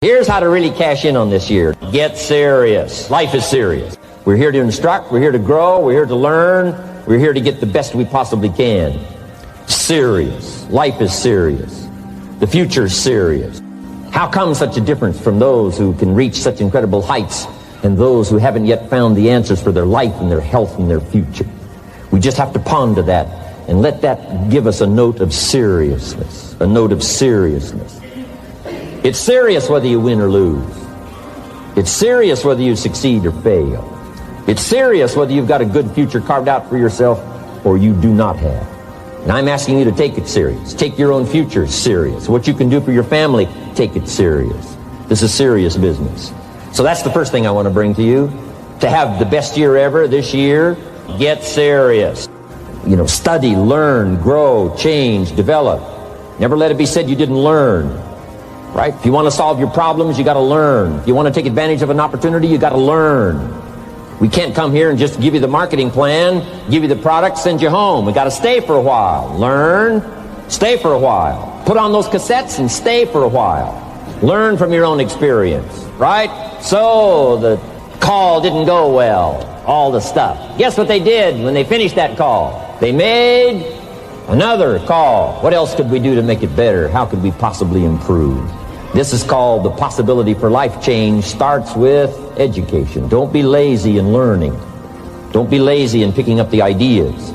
Here's how to really cash in on this year. Get serious. Life is serious. We're here to instruct, we're here to grow, we're here to learn, we're here to get the best we possibly can. Serious. Life is serious. The future is serious. How come such a difference from those who can reach such incredible heights and those who haven't yet found the answers for their life and their health and their future? We just have to ponder that and let that give us a note of seriousness. A note of seriousness. It's serious whether you win or lose. It's serious whether you succeed or fail. It's serious whether you've got a good future carved out for yourself or you do not have. And I'm asking you to take it serious. Take your own future serious. What you can do for your family, take it serious. This is serious business. So that's the first thing I want to bring to you. To have the best year ever this year, get serious. Study, learn, grow, change, develop. Never let it be said you didn't learn. Right? If you want to solve your problems, you got to learn. If you want to take advantage of an opportunity, you got to learn. We can't come here and just give you the marketing plan, give you the product, send you home. We got to stay for a while. Learn, stay for a while. Put on those cassettes and stay for a while. Learn from your own experience, right? So the call didn't go well, all the stuff. Guess what they did when they finished that call? They made another call. What else could we do to make it better? How could we possibly improve? This is called the possibility for life change. Starts with education. Don't be lazy in learning. Don't be lazy in picking up the ideas.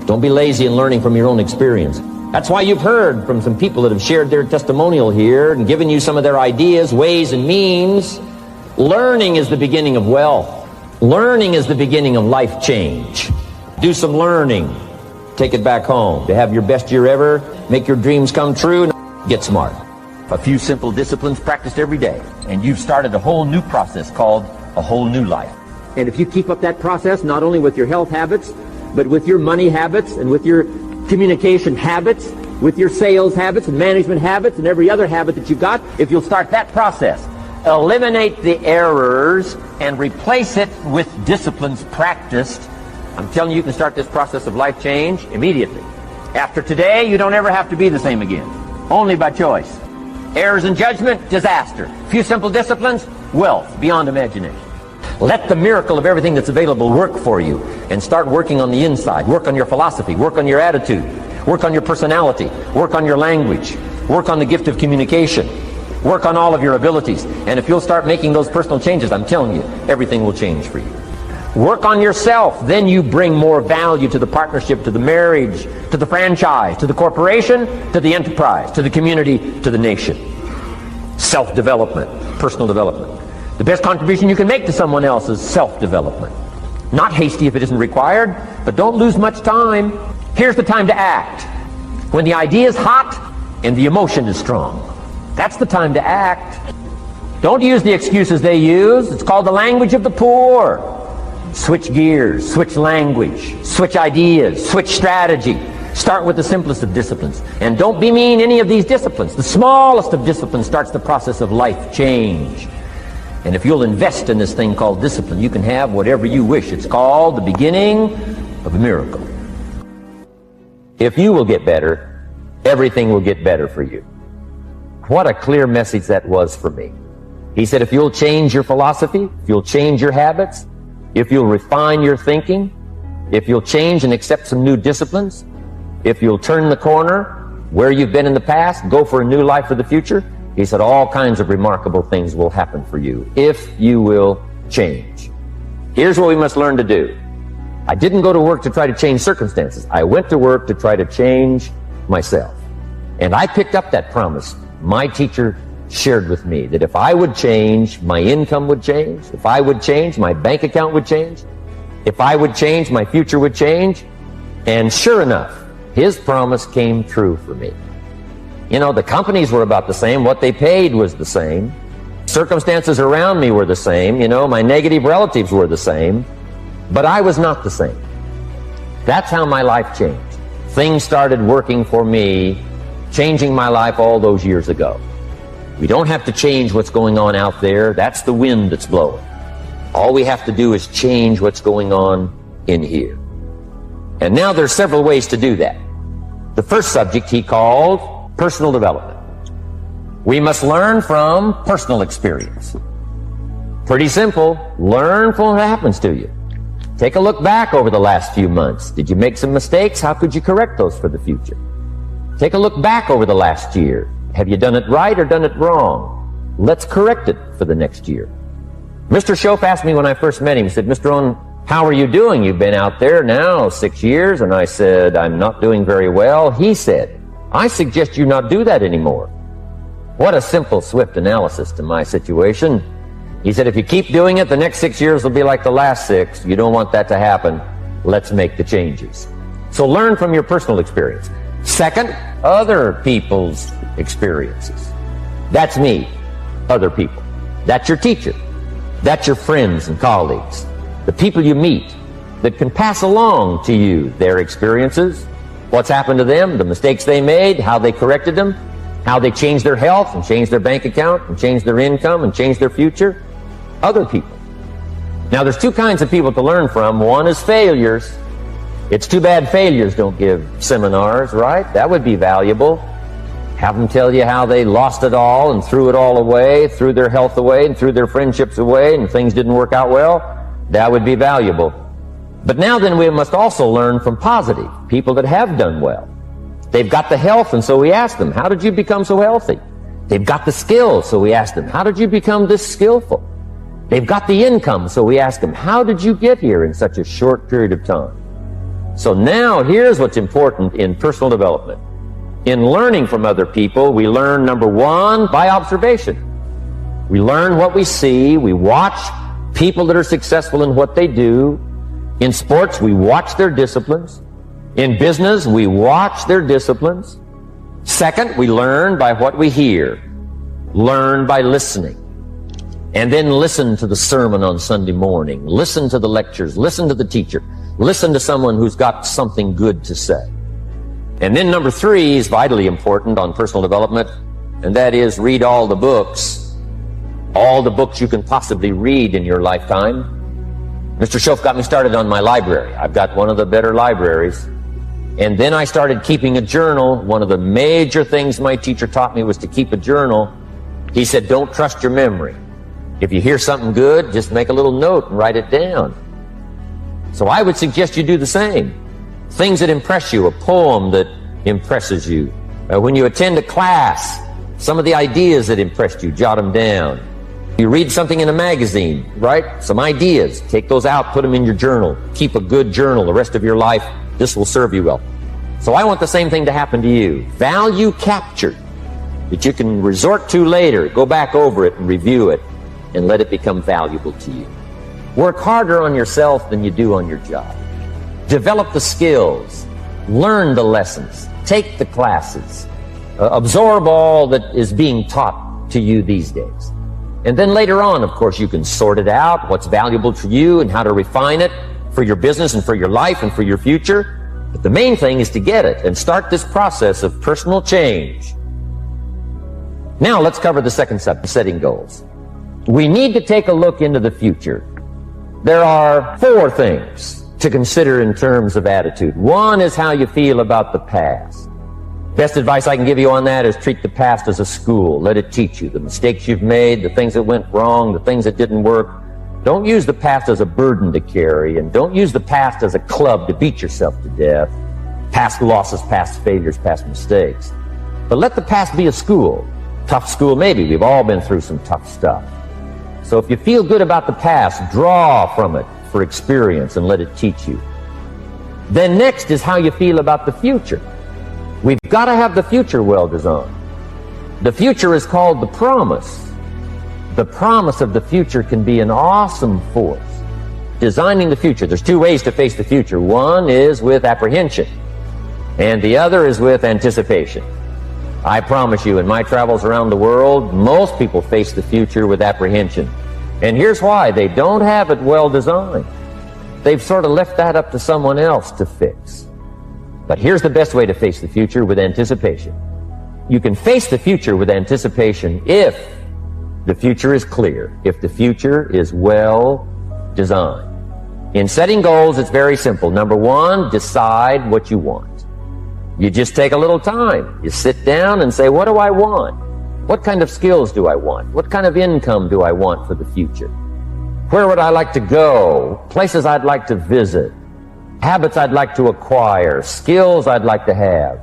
Don't be lazy in learning from your own experience. That's why you've heard from some people that have shared their testimonial here and given you some of their ideas, ways, and means. Learning is the beginning of wealth. Learning is the beginning of life change. Do some learning. Take it back home. To have your best year ever, make your dreams come true, get smart. A few simple disciplines practiced every day, and you've started a whole new process called a whole new life. And if you keep up that process, not only with your health habits, but with your money habits and with your communication habits, with your sales habits and management habits and every other habit that you've got, if you'll start that process, eliminate the errors and replace it with disciplines practiced, I'm telling you, you can start this process of life change immediately. After today, you don't ever have to be the same again. Only by choice. Errors in judgment, disaster. Few simple disciplines, wealth beyond imagination. Let the miracle of everything that's available work for you and start working on the inside. Work on your philosophy. Work on your attitude. Work on your personality. Work on your language. Work on the gift of communication. Work on all of your abilities. And if you'll start making those personal changes, I'm telling you, everything will change for you. Work on yourself. Then you bring more value to the partnership, to the marriage, to the franchise, to the corporation, to the enterprise, to the community, to the nation. Self-development, personal development. The best contribution you can make to someone else is self-development. Not hasty if it isn't required, but don't lose much time. Here's the time to act. When the idea is hot and the emotion is strong. That's the time to act. Don't use the excuses they use. It's called the language of the poor. Switch gears, switch language, switch ideas, switch strategy. Start with the simplest of disciplines. And don't bemean any of these disciplines. The smallest of disciplines starts the process of life change. And if you'll invest in this thing called discipline, you can have whatever you wish. It's called the beginning of a miracle. If you will get better, everything will get better for you. What a clear message that was for me. He said, if you'll change your philosophy, if you'll change your habits, if you'll refine your thinking, if you'll change and accept some new disciplines, if you'll turn the corner where you've been in the past, go for a new life for the future, he said all kinds of remarkable things will happen for you if you will change. Here's what we must learn to do. I didn't go to work to try to change circumstances. I went to work to try to change myself. And I picked up that promise. My teacher shared with me that if I would change, my income would change. If I would change, my bank account would change. If I would change, my future would change. And sure enough, his promise came true for me. The companies were about the same. What they paid was the same. Circumstances around me were the same. My negative relatives were the same. But I was not the same. That's how my life changed. Things started working for me, changing my life all those years ago. We don't have to change what's going on out there. That's the wind that's blowing. All we have to do is change what's going on in here. And now there's several ways to do that. The first subject he called personal development. We must learn from personal experience. Pretty simple. Learn from what happens to you. Take a look back over the last few months. Did you make some mistakes? How could you correct those for the future? Take a look back over the last year. Have you done it right or done it wrong? Let's correct it for the next year. Mr. Shoaf asked me when I first met him, he said, Mr. Rohn, how are you doing? You've been out there now 6 years. And I said, I'm not doing very well. He said, I suggest you not do that anymore. What a simple, swift analysis to my situation. He said, if you keep doing it, the next 6 years will be like the last 6. You don't want that to happen. Let's make the changes. So learn from your personal experience. Second, other people's experiences. That's me, other people. That's your teacher. That's your friends and colleagues. The people you meet that can pass along to you their experiences, what's happened to them, the mistakes they made, how they corrected them, how they changed their health and changed their bank account and changed their income and changed their future. Other people. Now, there's two kinds of people to learn from. One is failures. It's too bad failures don't give seminars, right? That would be valuable. Have them tell you how they lost it all and threw it all away, threw their health away and threw their friendships away and things didn't work out well. That would be valuable. But now then, we must also learn from positive people that have done well. They've got the health, and so we ask them, how did you become so healthy? They've got the skills, so we ask them, how did you become this skillful? They've got the income, so we ask them, how did you get here in such a short period of time? So now, here's what's important in personal development. In learning from other people, we learn, number one, by observation. We learn what we see. We watch people that are successful in what they do. In sports, we watch their disciplines. In business, we watch their disciplines. Second, we learn by what we hear. Learn by listening. And then listen to the sermon on Sunday morning. Listen to the lectures. Listen to the teacher. Listen to someone who's got something good to say. And then number three is vitally important on personal development, and that is read all the books you can possibly read in your lifetime. Mr. Shoaf got me started on my library. I've got one of the better libraries. And then I started keeping a journal. One of the major things my teacher taught me was to keep a journal. He said, don't trust your memory. If you hear something good, just make a little note and write it down. So I would suggest you do the same. Things that impress you, a poem that impresses you. When you attend a class, some of the ideas that impressed you, jot them down. You read something in a magazine, right? Some ideas. Take those out, put them in your journal. Keep a good journal the rest of your life. This will serve you well. So I want the same thing to happen to you. Value captured that you can resort to later. Go back over it and review it and let it become valuable to you. Work harder on yourself than you do on your job. Develop the skills. Learn the lessons. Take the classes. Absorb all that is being taught to you these days. And then later on, of course, you can sort it out, what's valuable to you and how to refine it for your business and for your life and for your future. But the main thing is to get it and start this process of personal change. Now let's cover the second subject, setting goals. We need to take a look into the future. There are 4 things to consider in terms of attitude. One is how you feel about the past. Best advice I can give you on that is treat the past as a school. Let it teach you the mistakes you've made, the things that went wrong, the things that didn't work. Don't use the past as a burden to carry, and don't use the past as a club to beat yourself to death. Past losses, past failures, past mistakes. But let the past be a school. Tough school maybe. We've all been through some tough stuff. So if you feel good about the past, draw from it for experience and let it teach you. Then next is how you feel about the future. We've got to have the future well designed. The future is called the promise. The promise of the future can be an awesome force. Designing the future, there's 2 ways to face the future. One is with apprehension, and the other is with anticipation. I promise you, in my travels around the world, most people face the future with apprehension. And here's why. They don't have it well designed. They've sort of left that up to someone else to fix. But here's the best way to face the future, with anticipation. You can face the future with anticipation if the future is clear, if the future is well designed. In setting goals, it's very simple. Number 1, decide what you want. You just take a little time. You sit down and say, what do I want? What kind of skills do I want? What kind of income do I want for the future? Where would I like to go? Places I'd like to visit. Habits I'd like to acquire. Skills I'd like to have.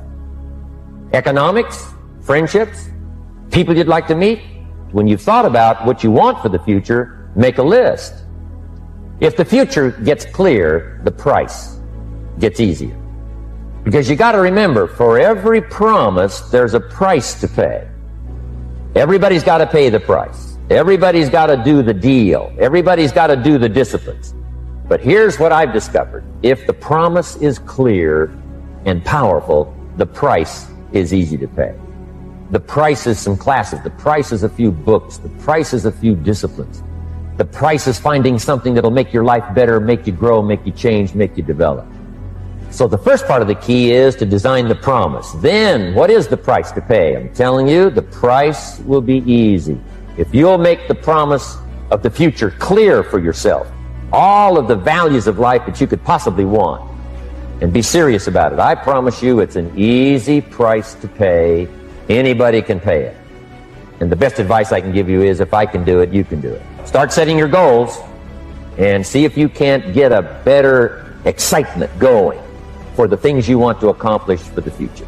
Economics? Friendships? People you'd like to meet? When you've thought about what you want for the future, make a list. If the future gets clear, the price gets easier. Because you got to remember, for every promise, there's a price to pay. Everybody's got to pay the price. Everybody's got to do the deal. Everybody's got to do the disciplines. But here's what I've discovered. If the promise is clear and powerful, the price is easy to pay. The price is some classes. The price is a few books. The price is a few disciplines. The price is finding something that'll make your life better, make you grow, make you change, make you develop. So the first part of the key is to design the promise. Then, what is the price to pay? I'm telling you, the price will be easy. If you'll make the promise of the future clear for yourself, all of the values of life that you could possibly want, and be serious about it, I promise you it's an easy price to pay. Anybody can pay it. And the best advice I can give you is, if I can do it, you can do it. Start setting your goals and see if you can't get a better excitement going for the things you want to accomplish for the future.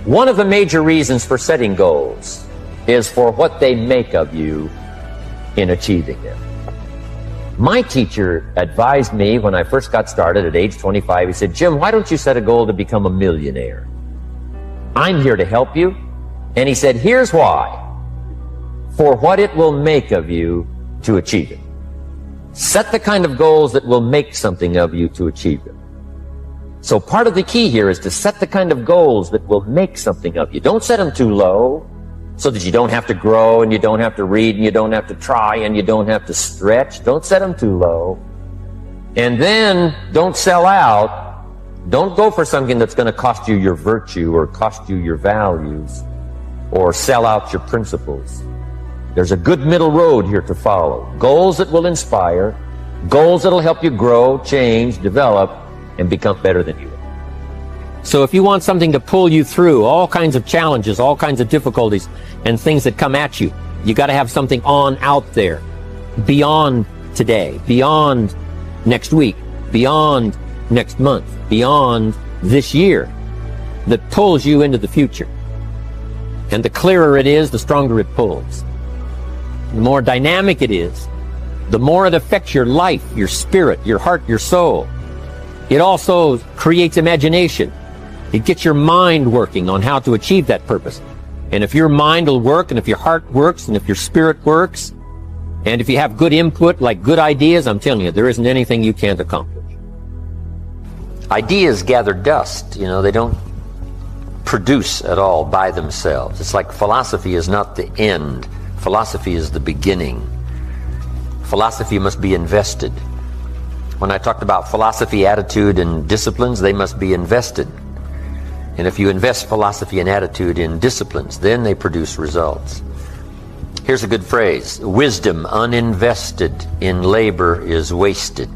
One of the major reasons for setting goals is for what they make of you in achieving them. My teacher advised me when I first got started at age 25, he said, "Jim, why don't you set a goal to become a millionaire? I'm here to help you." And he said, "Here's why. For what it will make of you to achieve it. Set the kind of goals that will make something of you to achieve them." So part of the key here is to set the kind of goals that will make something of you. Don't set them too low so that you don't have to grow and you don't have to read and you don't have to try and you don't have to stretch. Don't set them too low. And then don't sell out. Don't go for something that's going to cost you your virtue or cost you your values or sell out your principles. There's a good middle road here to follow. Goals that will inspire, goals that will help you grow, change, develop, and become better than you are. So if you want something to pull you through all kinds of challenges, all kinds of difficulties, and things that come at you, you got to have something on out there, beyond today, beyond next week, beyond next month, beyond this year, that pulls you into the future. And the clearer it is, the stronger it pulls. The more dynamic it is, the more it affects your life, your spirit, your heart, your soul. It also creates imagination. It gets your mind working on how to achieve that purpose. And if your mind will work, and if your heart works, and if your spirit works, and if you have good input, like good ideas, I'm telling you, there isn't anything you can't accomplish. Ideas gather dust, they don't produce at all by themselves. It's like philosophy is not the end. Philosophy is the beginning. Philosophy must be invested. When I talked about philosophy, attitude, and disciplines, they must be invested. And if you invest philosophy and attitude in disciplines, then they produce results. Here's a good phrase: wisdom uninvested in labor is wasted.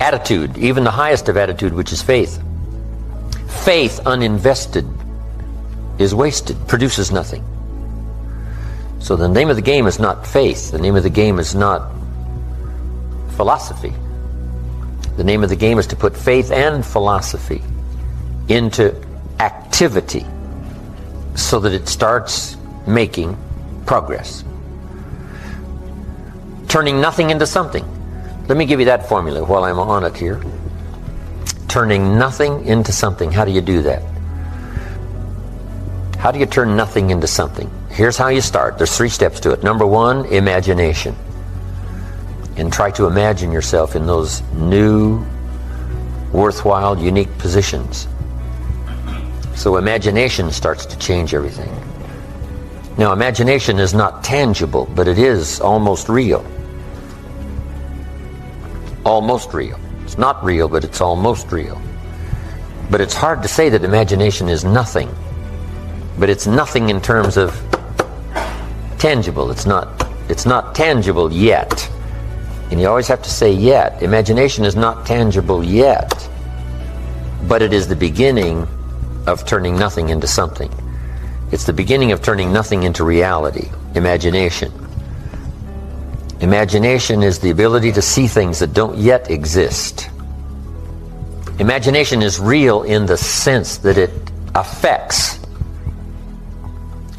Attitude, even the highest of attitude, which is faith. Faith uninvested is wasted, produces nothing. So the name of the game is not faith. The name of the game is not philosophy. The name of the game is to put faith and philosophy into activity so that it starts making progress. Turning nothing into something. Let me give you that formula while I'm on it here. Turning nothing into something. How do you do that? How do you turn nothing into something? Here's how you start. There's 3 steps to it. Number 1, imagination. And try to imagine yourself in those new, worthwhile, unique positions. So imagination starts to change everything. Now, imagination is not tangible, but it is almost real. Almost real. It's not real, but it's almost real. But it's hard to say that imagination is nothing. But it's nothing in terms of tangible. It's not tangible yet. And you always have to say yet. Imagination is not tangible yet. But it is the beginning of turning nothing into something. It's the beginning of turning nothing into reality. Imagination. Imagination is the ability to see things that don't yet exist. Imagination is real in the sense that it affects.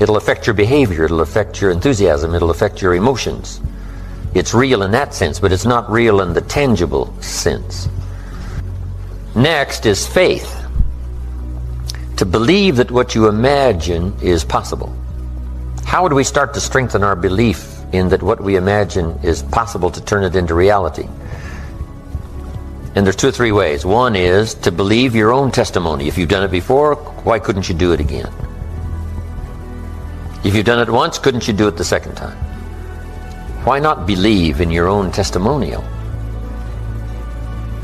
It'll affect your behavior, it'll affect your enthusiasm, it'll affect your emotions. It's real in that sense, but it's not real in the tangible sense. Next is faith. To believe that what you imagine is possible. How do we start to strengthen our belief in that what we imagine is possible to turn it into reality? And there's 2 or 3 ways. One is to believe your own testimony. If you've done it before, why couldn't you do it again? If you've done it once, couldn't you do it the second time? Why not believe in your own testimonial?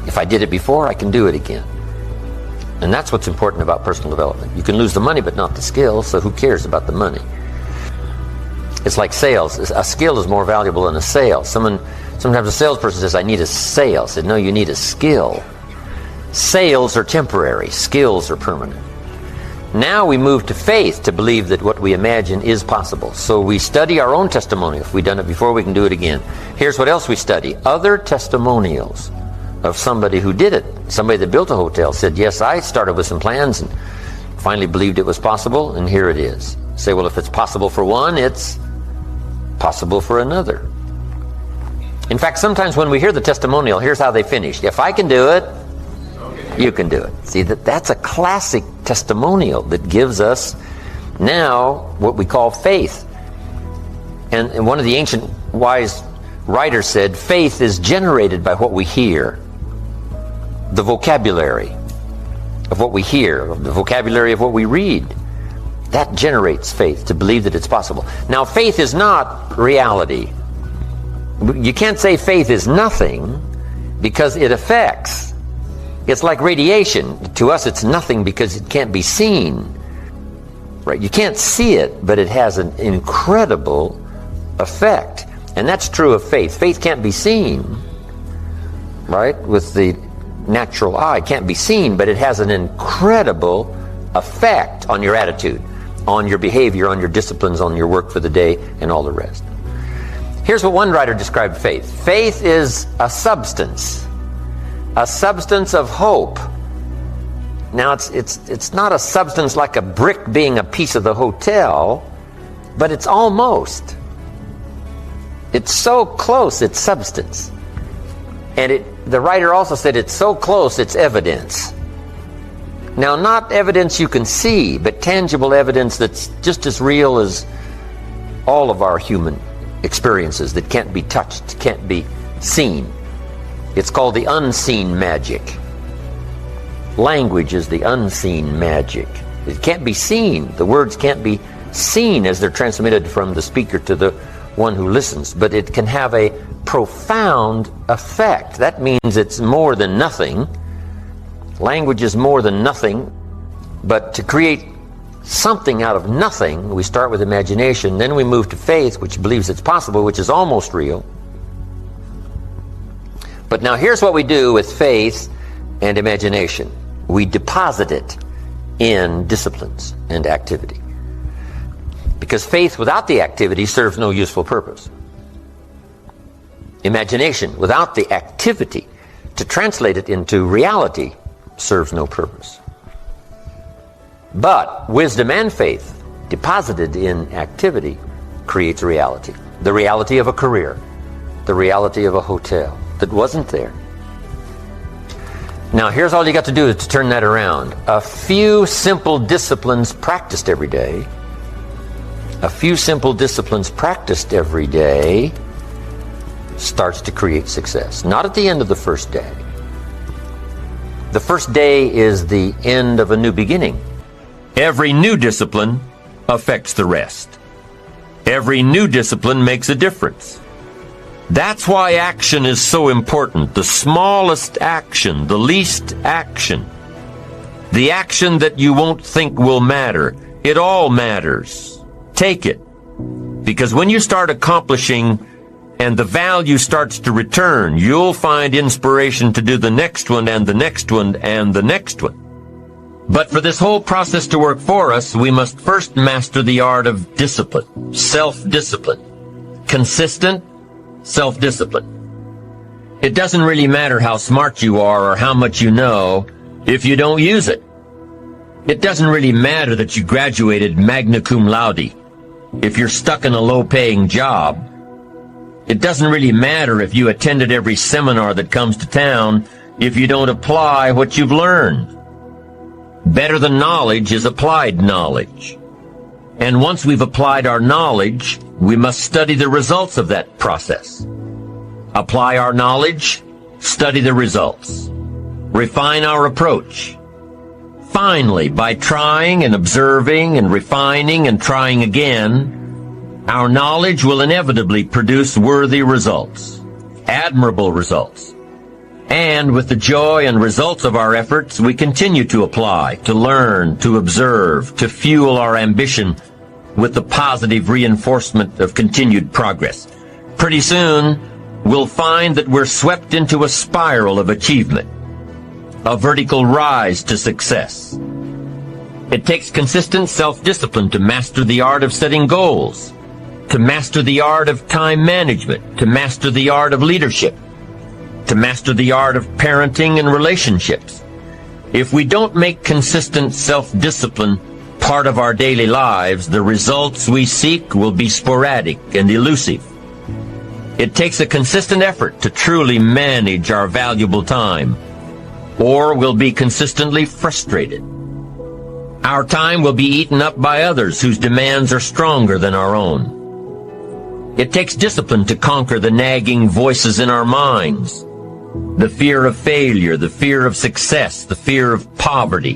If I did it before, I can do it again. And that's what's important about personal development. You can lose the money, but not the skill, so who cares about the money? It's like sales. A skill is more valuable than a sale. Sometimes a salesperson says, I need a sale. I said, no, you need a skill. Sales are temporary. Skills are permanent. Now we move to faith to believe that what we imagine is possible. So we study our own testimony. If we've done it before, we can do it again. Here's what else we study. Other testimonials of somebody who did it. Somebody that built a hotel said, yes, I started with some plans and finally believed it was possible, and here it is. Say, well, if it's possible for one, it's possible for another. In fact, sometimes when we hear the testimonial, here's how they finish. If I can do it, you can do it. See, that's a classic testimonial that gives us now what we call faith. And one of the ancient wise writers said, faith is generated by what we hear. The vocabulary of what we hear, the vocabulary of what we read. That generates faith, to believe that it's possible. Now, faith is not reality. You can't say faith is nothing because it affects. It's like radiation. To us, it's nothing because it can't be seen. Right? You can't see it, but it has an incredible effect. And that's true of faith. Faith can't be seen, right? With the natural eye, it can't be seen, but it has an incredible effect on your attitude, on your behavior, on your disciplines, on your work for the day, and all the rest. Here's what one writer described faith. Faith is a substance of hope. Now, it's not a substance like a brick being a piece of the hotel, but it's almost. It's so close, it's substance. And the writer also said it's so close, it's evidence. Now, not evidence you can see, but tangible evidence that's just as real as all of our human experiences that can't be touched, can't be seen. It's called the unseen magic. Language is the unseen magic. It can't be seen. The words can't be seen as they're transmitted from the speaker to the one who listens, but it can have a profound effect. That means it's more than nothing. Language is more than nothing, but to create something out of nothing, we start with imagination, then we move to faith, which believes it's possible, which is almost real. But now here's what we do with faith and imagination. We deposit it in disciplines and activity. Because faith without the activity serves no useful purpose. Imagination without the activity to translate it into reality serves no purpose. But wisdom and faith deposited in activity creates reality. The reality of a career, the reality of a hotel that wasn't there. Now here's all you got to do to turn that around. A few simple disciplines practiced every day. A few simple disciplines practiced every day starts to create success. Not at the end of the first day. The first day is the end of a new beginning. Every new discipline affects the rest. Every new discipline makes a difference. That's why action is so important. The smallest action, the least action. The action that you won't think will matter. It all matters. Take it. Because when you start accomplishing and the value starts to return, you'll find inspiration to do the next one and the next one and the next one. But for this whole process to work for us, we must first master the art of discipline, self-discipline, consistent self-discipline. It doesn't really matter how smart you are or how much you know if you don't use it. It doesn't really matter that you graduated magna cum laude if you're stuck in a low-paying job. It doesn't really matter if you attended every seminar that comes to town if you don't apply what you've learned. Better than knowledge is applied knowledge. And once we've applied our knowledge, we must study the results of that process. Apply our knowledge, study the results. Refine our approach. Finally, by trying and observing and refining and trying again, our knowledge will inevitably produce worthy results, admirable results. And with the joy and results of our efforts, we continue to apply, to learn, to observe, to fuel our ambition with the positive reinforcement of continued progress. Pretty soon, we'll find that we're swept into a spiral of achievement, a vertical rise to success. It takes consistent self-discipline to master the art of setting goals, to master the art of time management, to master the art of leadership, to master the art of parenting and relationships. If we don't make consistent self-discipline part of our daily lives, the results we seek will be sporadic and elusive. It takes a consistent effort to truly manage our valuable time, or we'll be consistently frustrated. Our time will be eaten up by others whose demands are stronger than our own. It takes discipline to conquer the nagging voices in our minds. The fear of failure, the fear of success, the fear of poverty,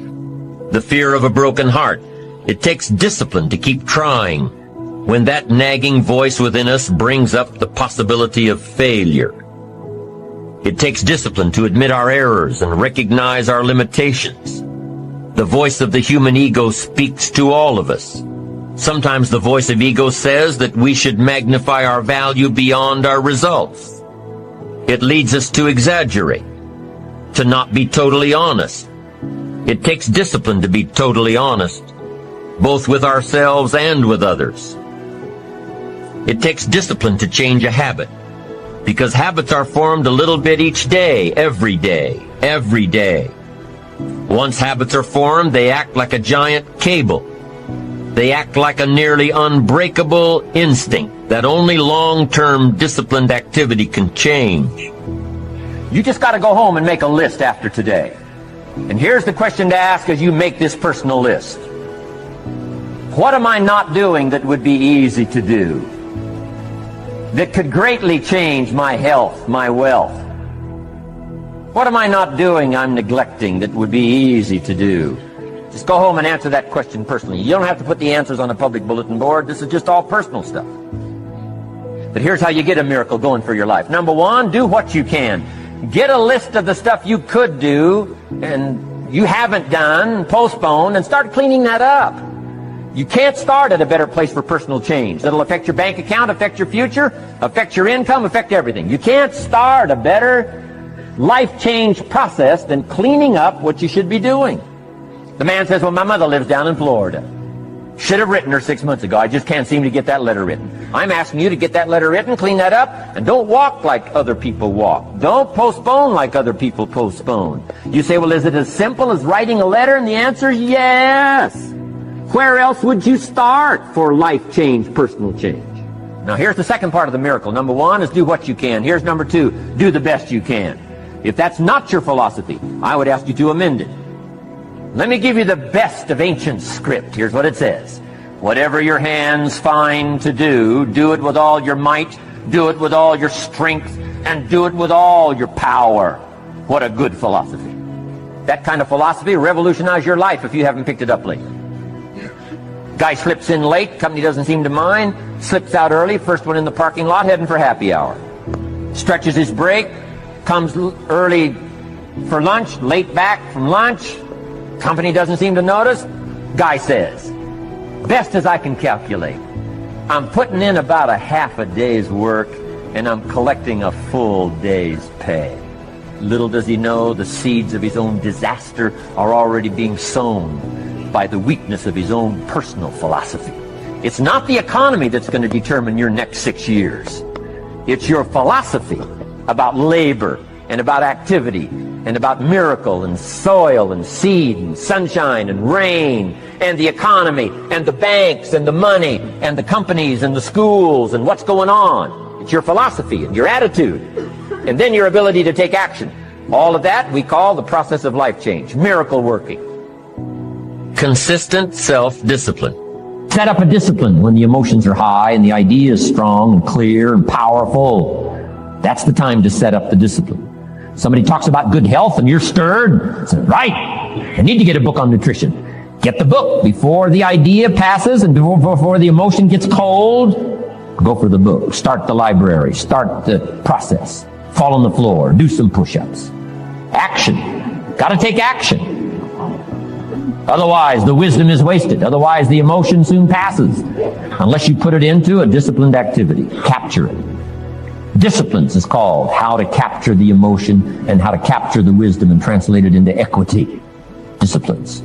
the fear of a broken heart. It takes discipline to keep trying when that nagging voice within us brings up the possibility of failure. It takes discipline to admit our errors and recognize our limitations. The voice of the human ego speaks to all of us. Sometimes the voice of ego says that we should magnify our value beyond our results. It leads us to exaggerate, to not be totally honest. It takes discipline to be totally honest, both with ourselves and with others. It takes discipline to change a habit, because habits are formed a little bit each day, every day, every day. Once habits are formed, they act like a giant cable. They act like a nearly unbreakable instinct that only long-term disciplined activity can change. You just got to go home and make a list after today. And here's the question to ask as you make this personal list. What am I not doing that would be easy to do, that could greatly change my health, my wealth? What am I not doing I'm neglecting that would be easy to do? Just go home and answer that question personally. You don't have to put the answers on a public bulletin board. This is just all personal stuff. But here's how you get a miracle going for your life. Number one, do what you can. Get a list of the stuff you could do and you haven't done, postpone, and start cleaning that up. You can't start at a better place for personal change. That'll affect your bank account, affect your future, affect your income, affect everything. You can't start a better life change process than cleaning up what you should be doing. The man says, well, my mother lives down in Florida. Should have written her 6 months ago. I just can't seem to get that letter written. I'm asking you to get that letter written, clean that up, and don't walk like other people walk. Don't postpone like other people postpone. You say, well, is it as simple as writing a letter? And the answer is yes. Where else would you start for life change, personal change? Now, here's the second part of the miracle. Number one is do what you can. Here's number two, do the best you can. If that's not your philosophy, I would ask you to amend it. Let me give you the best of ancient script. Here's what it says. Whatever your hands find to do, do it with all your might, do it with all your strength, and do it with all your power. What a good philosophy. That kind of philosophy will revolutionize your life if you haven't picked it up lately. Guy slips in late, company doesn't seem to mind, slips out early, first one in the parking lot, heading for happy hour. Stretches his break, comes early for lunch, late back from lunch, company doesn't seem to notice. Guy says, best as I can calculate, I'm putting in about a half a day's work and I'm collecting a full day's pay. Little does he know the seeds of his own disaster are already being sown by the weakness of his own personal philosophy. It's not the economy that's going to determine your next 6 years. It's your philosophy about labor and about activity and about miracle and soil and seed and sunshine and rain and the economy and the banks and the money and the companies and the schools and what's going on. It's your philosophy and your attitude and then your ability to take action. All of that we call the process of life change, miracle working. Consistent self-discipline. Set up a discipline when the emotions are high and the idea is strong and clear and powerful. That's the time to set up the discipline. Somebody talks about good health and you're stirred. Say, right, I need to get a book on nutrition. Get the book before the idea passes and before the emotion gets cold. Go for the book. Start the library. Start the process. Fall on the floor. Do some push-ups. Action. Got to take action. Otherwise, the wisdom is wasted. Otherwise, the emotion soon passes. Unless you put it into a disciplined activity. Capture it. Disciplines is called how to capture the emotion and how to capture the wisdom and translate it into equity. Disciplines.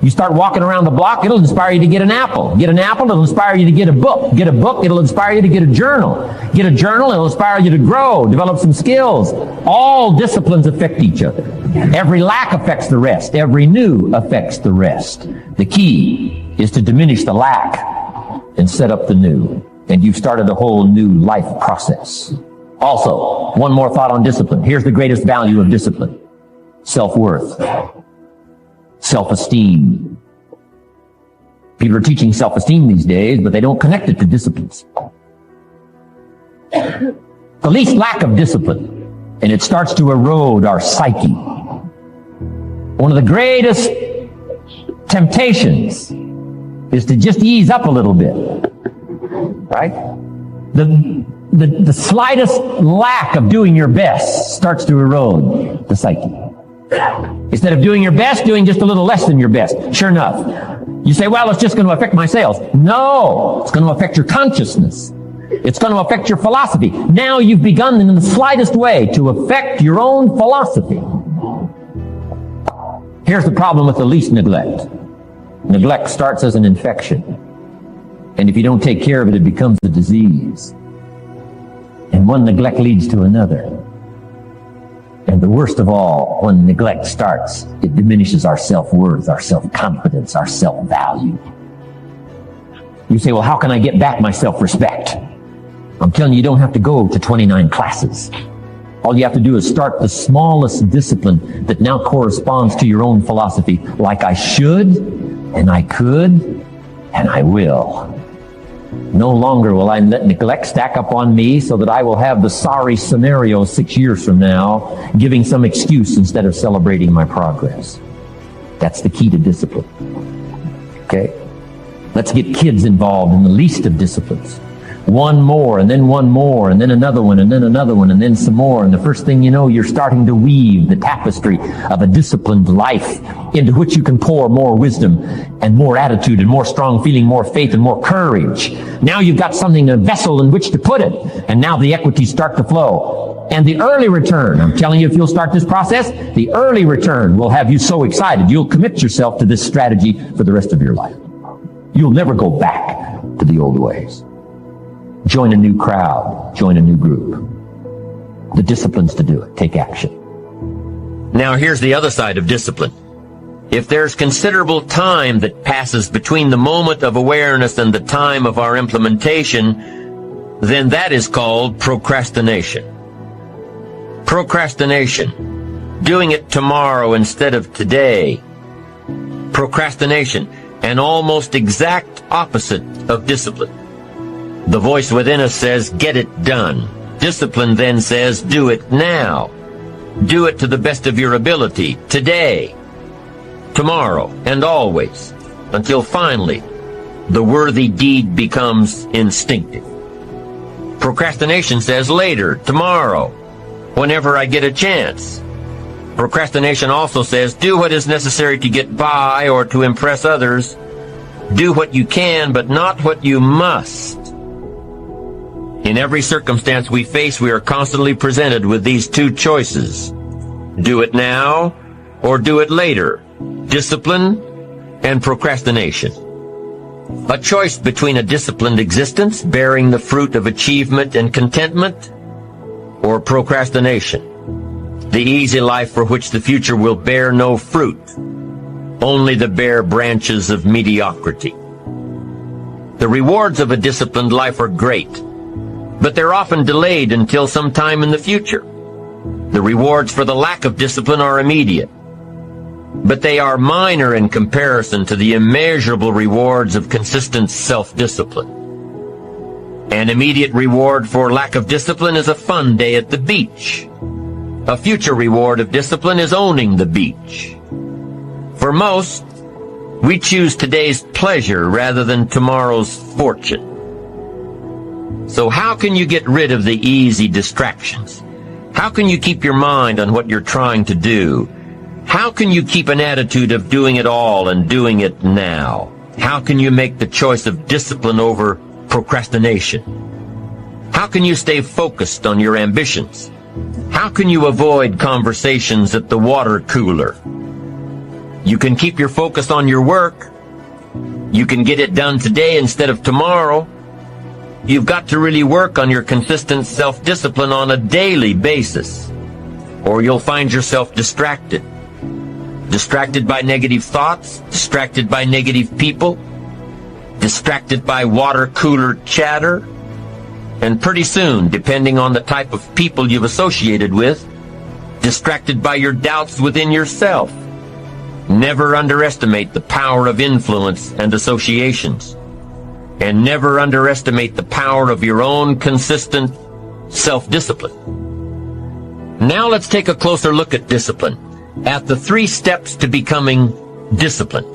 You start walking around the block, it'll inspire you to get an apple. Get an apple, it'll inspire you to get a book. Get a book, it'll inspire you to get a journal. Get a journal, it'll inspire you to grow, develop some skills. All disciplines affect each other. Every lack affects the rest. Every new affects the rest. The key is to diminish the lack and set up the new. And you've started a whole new life process. Also, one more thought on discipline. Here's the greatest value of discipline. Self-worth. Self-esteem. People are teaching self-esteem these days, but they don't connect it to disciplines. The least lack of discipline, and it starts to erode our psyche. One of the greatest temptations is to just ease up a little bit. Right? The slightest lack of doing your best starts to erode the psyche. Instead of doing your best, doing just a little less than your best. Sure enough. You say, well, it's just going to affect my sales. No, it's going to affect your consciousness. It's going to affect your philosophy. Now you've begun in the slightest way to affect your own philosophy. Here's the problem with the least neglect. Neglect starts as an infection. And if you don't take care of it, it becomes a disease. And one neglect leads to another. And the worst of all, when neglect starts, it diminishes our self-worth, our self-confidence, our self-value. You say, well, how can I get back my self-respect? I'm telling you, you don't have to go to 29 classes. All you have to do is start the smallest discipline that now corresponds to your own philosophy, like I should, and I could, and I will. No longer will I let neglect stack up on me so that I will have the sorry scenario 6 years from now, giving some excuse instead of celebrating my progress. That's the key to discipline. Okay? Let's get kids involved in the least of disciplines. One more, and then another one, and then another one, and then some more. And the first thing you know, you're starting to weave the tapestry of a disciplined life into which you can pour more wisdom and more attitude and more strong feeling, more faith and more courage. Now you've got something, a vessel in which to put it. And now the equities start to flow. And the early return, I'm telling you, if you'll start this process, the early return will have you so excited. You'll commit yourself to this strategy for the rest of your life. You'll never go back to the old ways. Join a new crowd. Join a new group. The disciplines to do it. Take action. Now here's the other side of discipline. If there's considerable time that passes between the moment of awareness and the time of our implementation, then that is called procrastination. Procrastination. Doing it tomorrow instead of today. Procrastination. An almost exact opposite of discipline. The voice within us says, get it done. Discipline then says, do it now. Do it to the best of your ability, today, tomorrow, and always, until finally, the worthy deed becomes instinctive. Procrastination says later, tomorrow, whenever I get a chance. Procrastination also says, do what is necessary to get by or to impress others. Do what you can, but not what you must. In every circumstance we face, we are constantly presented with these two choices. Do it now or do it later. Discipline and procrastination. A choice between a disciplined existence, bearing the fruit of achievement and contentment, or procrastination, the easy life for which the future will bear no fruit, only the bare branches of mediocrity. The rewards of a disciplined life are great, but they're often delayed until some time in the future. The rewards for the lack of discipline are immediate, but they are minor in comparison to the immeasurable rewards of consistent self-discipline. An immediate reward for lack of discipline is a fun day at the beach. A future reward of discipline is owning the beach. For most, we choose today's pleasure rather than tomorrow's fortune. So how can you get rid of the easy distractions? How can you keep your mind on what you're trying to do? How can you keep an attitude of doing it all and doing it now? How can you make the choice of discipline over procrastination? How can you stay focused on your ambitions? How can you avoid conversations at the water cooler? You can keep your focus on your work. You can get it done today instead of tomorrow. You've got to really work on your consistent self-discipline on a daily basis, or you'll find yourself distracted. Distracted by negative thoughts, distracted by negative people, distracted by water cooler chatter, and pretty soon, depending on the type of people you've associated with, distracted by your doubts within yourself. Never underestimate the power of influence and associations, and never underestimate the power of your own consistent self-discipline. Now let's take a closer look at discipline, at the 3 steps to becoming disciplined.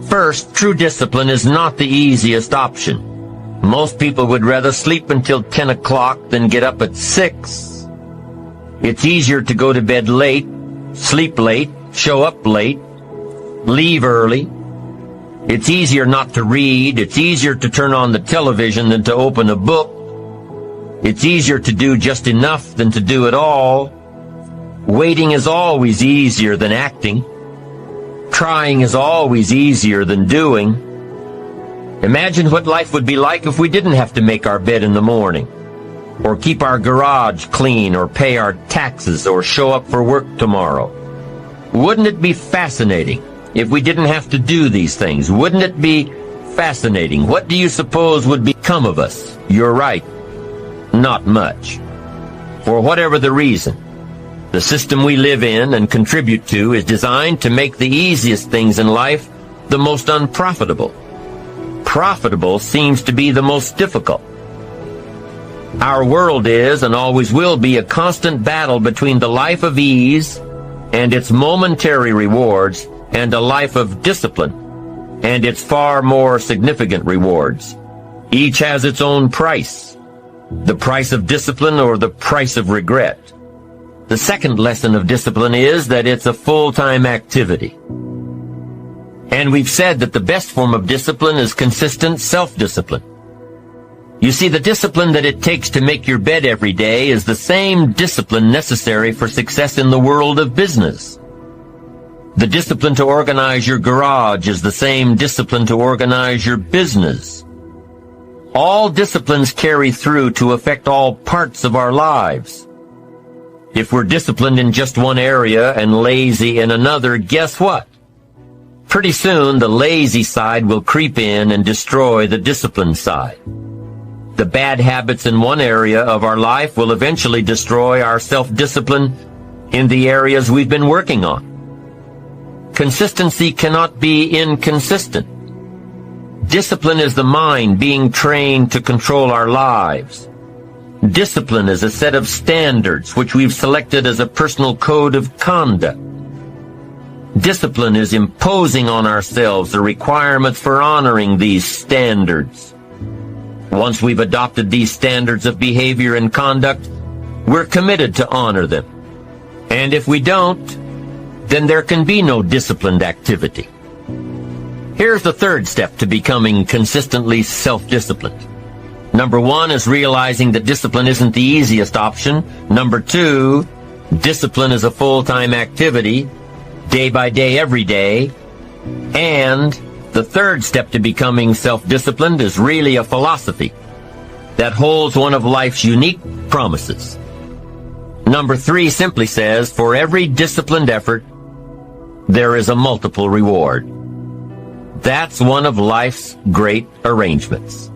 First, true discipline is not the easiest option. Most people would rather sleep until 10 o'clock than get up at 6. It's easier to go to bed late, sleep late, show up late, leave early. It's easier not to read. It's easier to turn on the television than to open a book. It's easier to do just enough than to do it all. Waiting is always easier than acting. Trying is always easier than doing. Imagine what life would be like if we didn't have to make our bed in the morning, or keep our garage clean, or pay our taxes, or show up for work tomorrow. Wouldn't it be fascinating if we didn't have to do these things? Wouldn't it be fascinating? What do you suppose would become of us? You're right. Not much. For whatever the reason, the system we live in and contribute to is designed to make the easiest things in life the most unprofitable. Profitable seems to be the most difficult. Our world is and always will be a constant battle between the life of ease and its momentary rewards and a life of discipline and its far more significant rewards. Each has its own price, the price of discipline or the price of regret. The second lesson of discipline is that it's a full-time activity. And we've said that the best form of discipline is consistent self-discipline. You see, the discipline that it takes to make your bed every day is the same discipline necessary for success in the world of business. The discipline to organize your garage is the same discipline to organize your business. All disciplines carry through to affect all parts of our lives. If we're disciplined in just one area and lazy in another, guess what? Pretty soon, the lazy side will creep in and destroy the disciplined side. The bad habits in one area of our life will eventually destroy our self-discipline in the areas we've been working on. Consistency cannot be inconsistent. Discipline is the mind being trained to control our lives. Discipline is a set of standards which we've selected as a personal code of conduct. Discipline is imposing on ourselves the requirements for honoring these standards. Once we've adopted these standards of behavior and conduct, we're committed to honor them. And if we don't, then there can be no disciplined activity. Here's the third step to becoming consistently self-disciplined. Number one is realizing that discipline isn't the easiest option. Number two, discipline is a full-time activity, day by day, every day. And the third step to becoming self-disciplined is really a philosophy that holds one of life's unique promises. Number three simply says, for every disciplined effort, there is a multiple reward. That's one of life's great arrangements.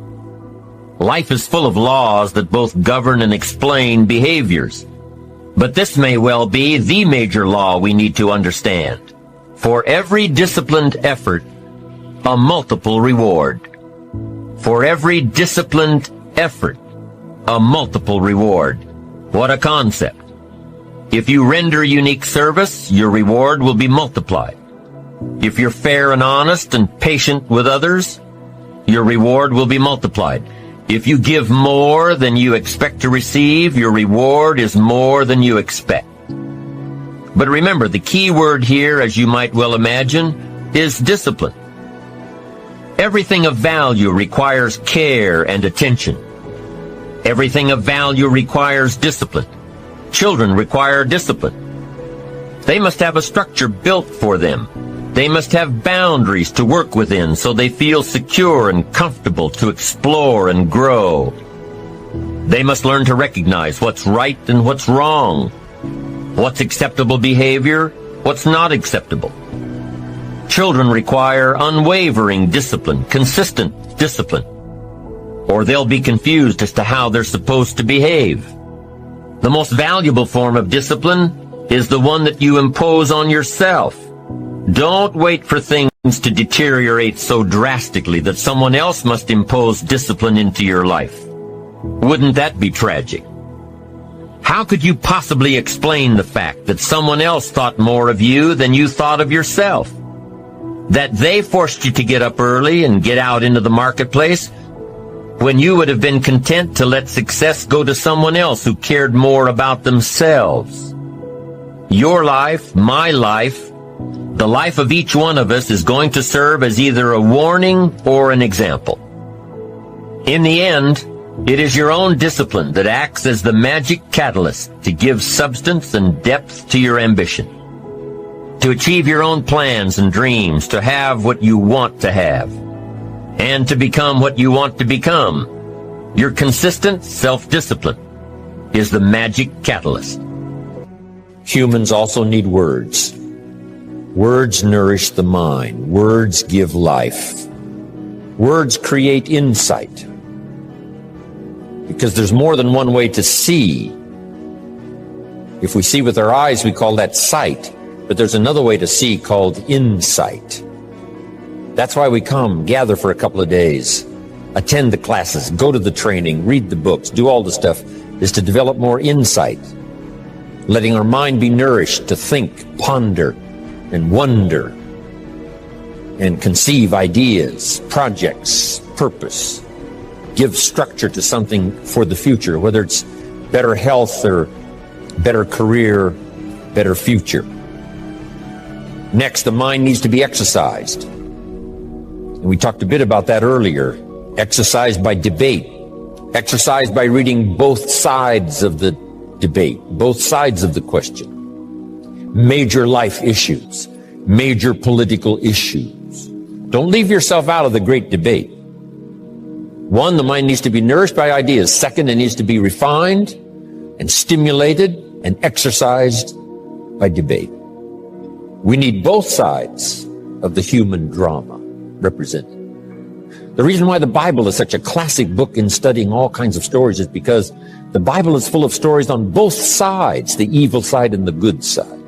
Life is full of laws that both govern and explain behaviors. But this may well be the major law we need to understand. For every disciplined effort, a multiple reward. For every disciplined effort, a multiple reward. What a concept. If you render unique service, your reward will be multiplied. If you're fair and honest and patient with others, your reward will be multiplied. If you give more than you expect to receive, your reward is more than you expect. But remember, the key word here, as you might well imagine, is discipline. Everything of value requires care and attention. Everything of value requires discipline. Children require discipline. They must have a structure built for them. They must have boundaries to work within so they feel secure and comfortable to explore and grow. They must learn to recognize what's right and what's wrong, what's acceptable behavior, what's not acceptable. Children require unwavering discipline, consistent discipline, or they'll be confused as to how they're supposed to behave. The most valuable form of discipline is the one that you impose on yourself. Don't wait for things to deteriorate so drastically that someone else must impose discipline into your life. Wouldn't that be tragic? How could you possibly explain the fact that someone else thought more of you than you thought of yourself? That they forced you to get up early and get out into the marketplace when you would have been content to let success go to someone else who cared more about themselves. Your life, my life, the life of each one of us is going to serve as either a warning or an example. In the end, it is your own discipline that acts as the magic catalyst to give substance and depth to your ambition, to achieve your own plans and dreams, to have what you want to have, and to become what you want to become. Your consistent self-discipline is the magic catalyst. Humans also need words. Words nourish the mind. Words give life. Words create insight. Because there's more than one way to see. If we see with our eyes, we call that sight. But there's another way to see called insight. That's why we come, gather for a couple of days, attend the classes, go to the training, read the books, do all the stuff, is to develop more insight. Letting our mind be nourished to think, ponder, and wonder, and conceive ideas, projects, purpose. Give structure to something for the future, whether it's better health or better career, better future. Next, the mind needs to be exercised. And we talked a bit about that earlier. Exercised by debate. Exercised by reading both sides of the debate, both sides of the question. Major life issues, major political issues. Don't leave yourself out of the great debate. One, the mind needs to be nourished by ideas. Second, it needs to be refined and stimulated and exercised by debate. We need both sides of the human drama represented. The reason why the Bible is such a classic book in studying all kinds of stories is because the Bible is full of stories on both sides, the evil side and the good side.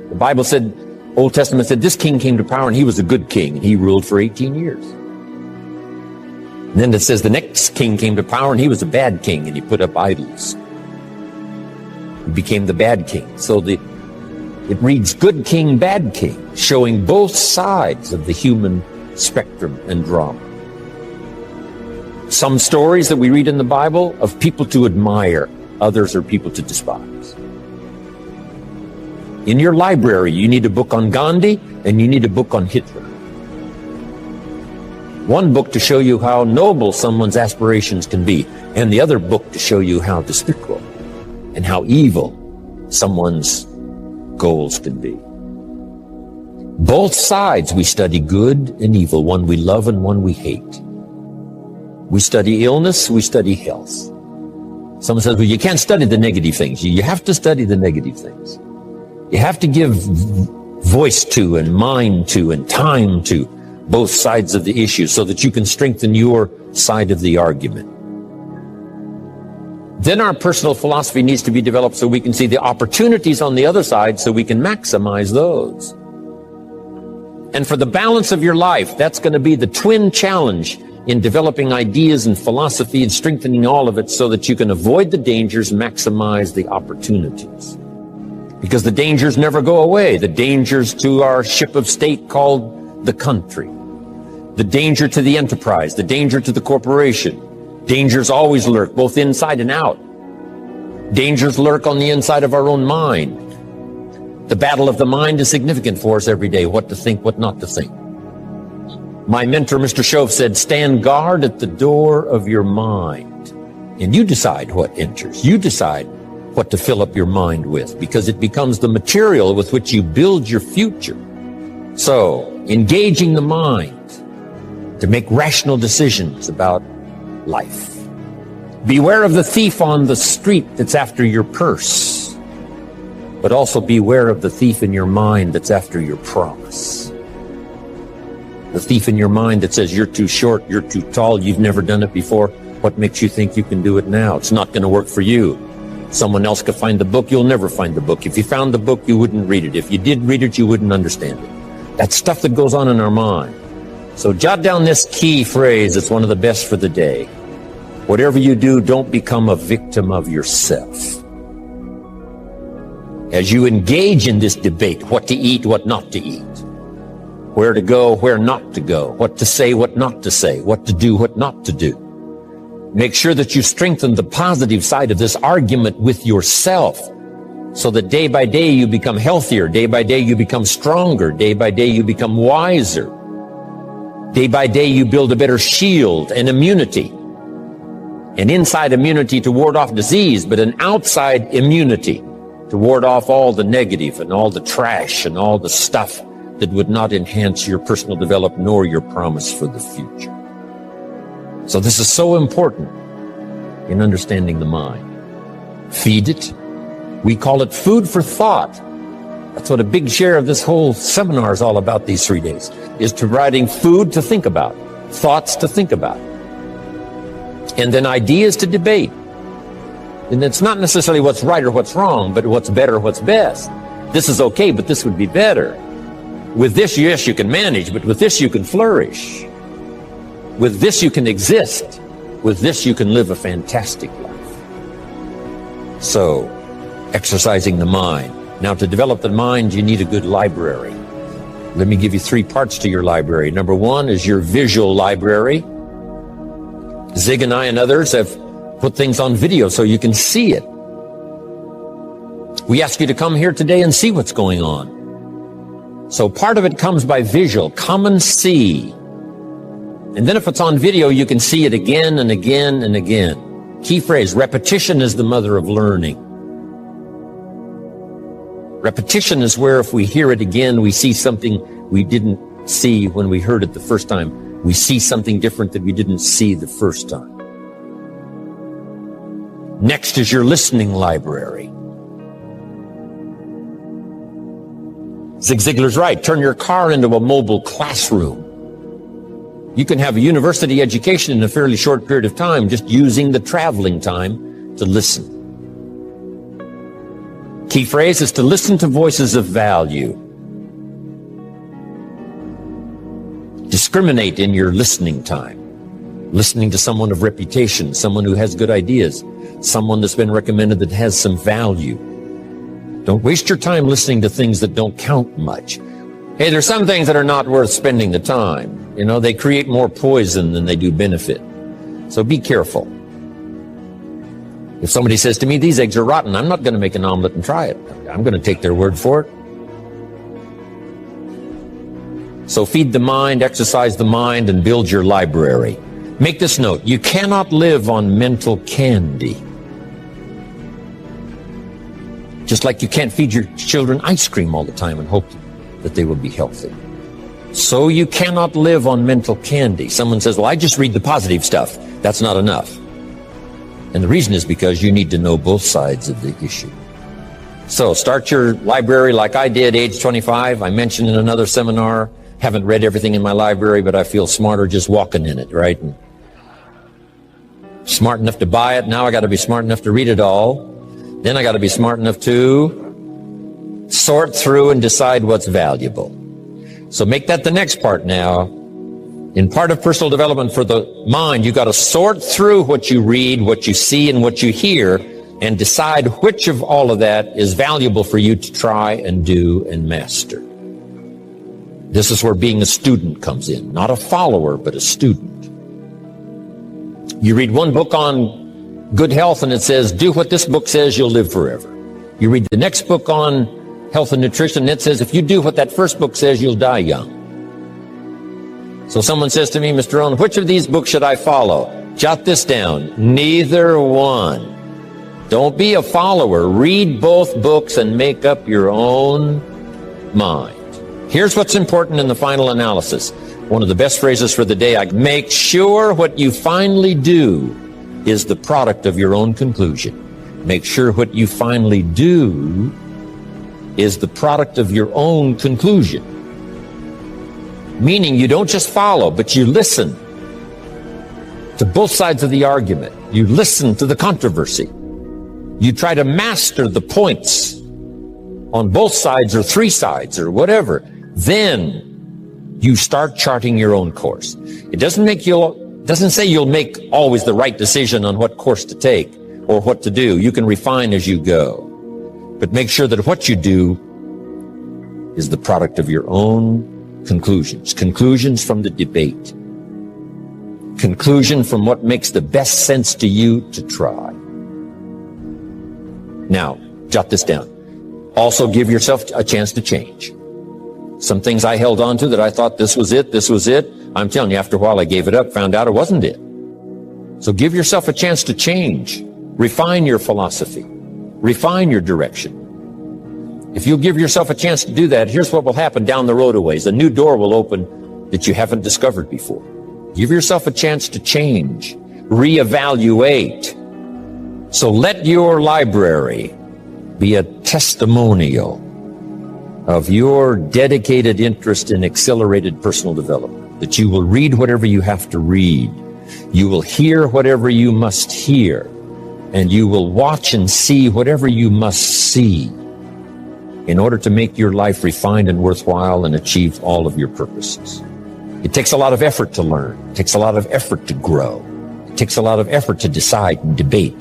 The Bible said, Old Testament said, this king came to power and he was a good king, and he ruled for 18 years. And then it says the next king came to power and he was a bad king, and he put up idols. He became the bad king. So it reads good king, bad king, showing both sides of the human spectrum and drama. Some stories that we read in the Bible of people to admire, others are people to despise. In your library, you need a book on Gandhi and you need a book on Hitler. One book to show you how noble someone's aspirations can be, and the other book to show you how despicable and how evil someone's goals can be. Both sides we study, good and evil, one we love and one we hate. We study illness, we study health. Someone says, well, you can't study the negative things. You have to study the negative things. You have to give voice to and mind to and time to both sides of the issue so that you can strengthen your side of the argument. Then our personal philosophy needs to be developed so we can see the opportunities on the other side so we can maximize those. And for the balance of your life, that's going to be the twin challenge in developing ideas and philosophy and strengthening all of it so that you can avoid the dangers, maximize the opportunities. Because the dangers never go away. The dangers to our ship of state called the country. The danger to the enterprise, the danger to the corporation. Dangers always lurk, both inside and out. Dangers lurk on the inside of our own mind. The battle of the mind is significant for us every day, what to think, what not to think. My mentor, Mr. Shove, said, stand guard at the door of your mind. And you decide what enters. You decide what to fill up your mind with, because it becomes the material with which you build your future. So, engaging the mind to make rational decisions about life. Beware of the thief on the street that's after your purse, but also beware of the thief in your mind that's after your promise. The thief in your mind that says you're too short, you're too tall, you've never done it before. What makes you think you can do it now? It's not going to work for you. Someone else could find the book, you'll never find the book. If you found the book, you wouldn't read it. If you did read it, you wouldn't understand it. That's stuff that goes on in our mind. So jot down this key phrase. It's one of the best for the day. Whatever you do, don't become a victim of yourself. As you engage in this debate, what to eat, what not to eat, where to go, where not to go, what to say, what not to say, what to do, what not to do. Make sure that you strengthen the positive side of this argument with yourself so that day by day you become healthier, day by day you become stronger, day by day you become wiser. Day by day you build a better shield and immunity. An inside immunity to ward off disease, but an outside immunity to ward off all the negative and all the trash and all the stuff that would not enhance your personal development nor your promise for the future. So this is so important in understanding the mind. Feed it. We call it food for thought. That's what a big share of this whole seminar is all about these 3 days, is providing food to think about, thoughts to think about, and then ideas to debate. And it's not necessarily what's right or what's wrong, but what's better, what's best. This is okay, but this would be better. With this, yes, you can manage, but with this, you can flourish. With this, you can exist. With this, you can live a fantastic life. So, exercising the mind. Now, to develop the mind, you need a good library. Let me give you 3 parts to your library. Number 1 is your visual library. Zig and I and others have put things on video so you can see it. We ask you to come here today and see what's going on. So part of it comes by visual. Come and see. And then if it's on video, you can see it again and again and again. Key phrase, repetition is the mother of learning. Repetition is where if we hear it again, we see something we didn't see when we heard it the first time. We see something different that we didn't see the first time. Next is your listening library. Zig Ziglar's right. Turn your car into a mobile classroom. You can have a university education in a fairly short period of time just using the traveling time to listen. Key phrase is to listen to voices of value. Discriminate in your listening time. Listening to someone of reputation, someone who has good ideas, someone that's been recommended that has some value. Don't waste your time listening to things that don't count much. Hey, there's some things that are not worth spending the time. You know, they create more poison than they do benefit. So be careful. If somebody says to me, these eggs are rotten, I'm not going to make an omelet and try it. I'm going to take their word for it. So feed the mind, exercise the mind, and build your library. Make this note: you cannot live on mental candy. Just like you can't feed your children ice cream all the time and hope that they will be healthy. So you cannot live on mental candy. Someone says, well, I just read the positive stuff. That's not enough. And the reason is because you need to know both sides of the issue. So start your library like I did, age 25. I mentioned in another seminar, haven't read everything in my library, but I feel smarter just walking in it, right? And smart enough to buy it. Now I got to be smart enough to read it all. Then I got to be smart enough to sort through and decide what's valuable. So make that the next part now. In part of personal development for the mind, you got to sort through what you read, what you see, and what you hear, and decide which of all of that is valuable for you to try and do and master. This is where being a student comes in. Not a follower, but a student. You read one book on good health and it says, do what this book says, you'll live forever. You read the next book on health and nutrition and it says, if you do what that first book says, you'll die young. So someone says to me, Mr. Rohn, which of these books should I follow? Jot this down. Neither one. Don't be a follower. Read both books and make up your own mind. Here's what's important in the final analysis. One of the best phrases for the day, make sure what you finally do is the product of your own conclusion. Make sure what you finally do is the product of your own conclusion. Meaning you don't just follow, but you listen to both sides of the argument. You listen to the controversy. You try to master the points on both sides or three sides or whatever. Then you start charting your own course. It doesn't say you'll make always the right decision on what course to take or what to do. You can refine as you go. But make sure that what you do is the product of your own conclusions. Conclusions from the debate. Conclusion from what makes the best sense to you to try. Now, jot this down. Also give yourself a chance to change. Some things I held on to that I thought this was it. I'm telling you, after a while I gave it up, found out it wasn't it. So give yourself a chance to change. Refine your philosophy. Refine your direction. If you'll give yourself a chance to do that, here's what will happen down the road a ways. A new door will open that you haven't discovered before. Give yourself a chance to change. Reevaluate. So let your library be a testimonial of your dedicated interest in accelerated personal development, that you will read whatever you have to read, you will hear whatever you must hear, and you will watch and see whatever you must see in order to make your life refined and worthwhile and achieve all of your purposes. It takes a lot of effort to learn. It takes a lot of effort to grow. It takes a lot of effort to decide and debate.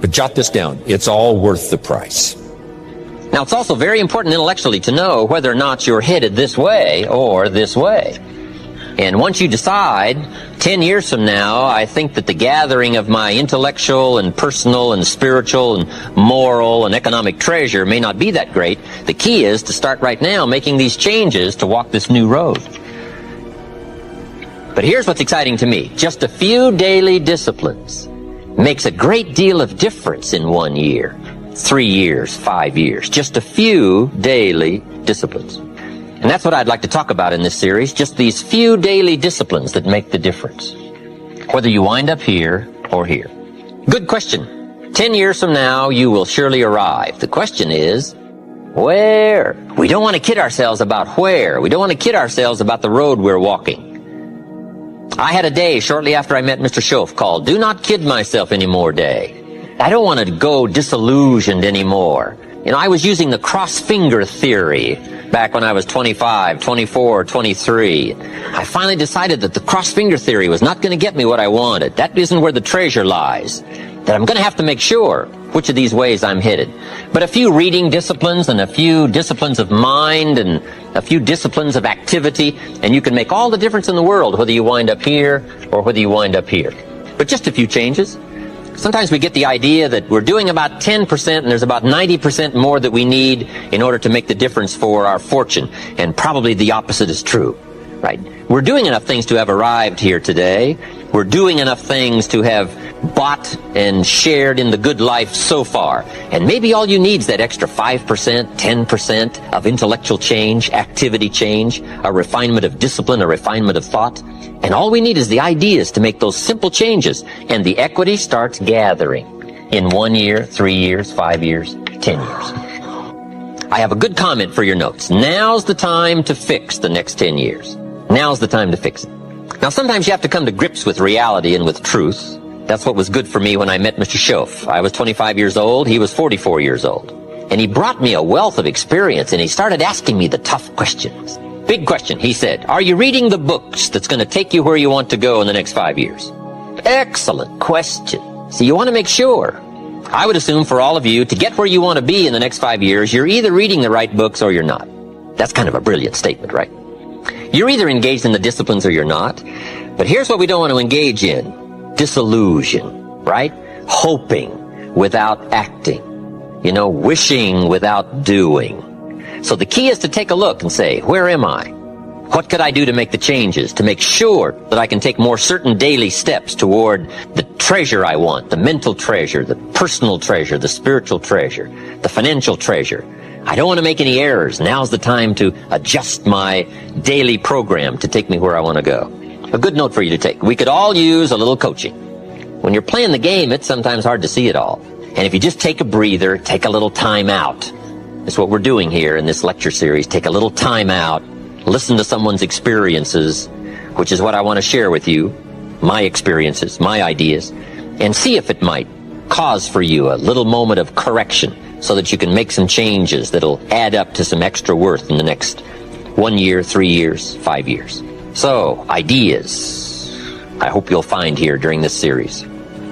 But jot this down. It's all worth the price. Now, it's also very important intellectually to know whether or not you're headed this way or this way. And once you decide, 10 years from now, I think that the gathering of my intellectual and personal and spiritual and moral and economic treasure may not be that great. The key is to start right now making these changes to walk this new road. But here's what's exciting to me. Just a few daily disciplines makes a great deal of difference in 1 year, 3 years, 5 years. Just a few daily disciplines. And that's what I'd like to talk about in this series, just these few daily disciplines that make the difference, whether you wind up here or here. Good question. 10 years from now, you will surely arrive. The question is, where? We don't want to kid ourselves about where. We don't want to kid ourselves about the road we're walking. I had a day shortly after I met Mr. Schoaf called Do Not Kid Myself Anymore Day. I don't want to go disillusioned anymore. You know, I was using the cross-finger theory back when I was 25, 24, 23. I finally decided that the cross-finger theory was not going to get me what I wanted. That isn't where the treasure lies. That I'm going to have to make sure which of these ways I'm headed. But a few reading disciplines and a few disciplines of mind and a few disciplines of activity, and you can make all the difference in the world whether you wind up here or whether you wind up here. But just a few changes. Sometimes we get the idea that we're doing about 10% and there's about 90% more that we need in order to make the difference for our fortune. And probably the opposite is true, right? We're doing enough things to have arrived here today. We're doing enough things to have bought and shared in the good life so far. And maybe all you need is that extra 5%, 10% of intellectual change, activity change, a refinement of discipline, a refinement of thought. And all we need is the ideas to make those simple changes. And the equity starts gathering in 1 year, 3 years, 5 years, 10 years. I have a good comment for your notes. Now's the time to fix the next 10 years. Now's the time to fix it. Now, sometimes you have to come to grips with reality and with truth. That's what was good for me when I met Mr. Schoaf. I was 25 years old. He was 44 years old. And he brought me a wealth of experience, and he started asking me the tough questions. Big question, he said. Are you reading the books that's going to take you where you want to go in the next 5 years? Excellent question. So you want to make sure. I would assume for all of you, to get where you want to be in the next 5 years, you're either reading the right books or you're not. That's kind of a brilliant statement, right? You're either engaged in the disciplines or you're not. But here's what we don't want to engage in. Disillusion, right? Hoping without acting. You know, wishing without doing. So the key is to take a look and say, where am I? What could I do to make the changes, to make sure that I can take more certain daily steps toward the treasure I want, the mental treasure, the personal treasure, the spiritual treasure, the financial treasure. I don't want to make any errors. Now's the time to adjust my daily program to take me where I want to go. A good note for you to take. We could all use a little coaching. When you're playing the game, it's sometimes hard to see it all. And if you just take a breather, take a little time out. That's what we're doing here in this lecture series. Take a little time out. Listen to someone's experiences, which is what I want to share with you. My experiences, my ideas. And see if it might cause for you a little moment of correction so that you can make some changes that'll add up to some extra worth in the next 1 year, 3 years, 5 years. So, ideas, I hope you'll find here during this series.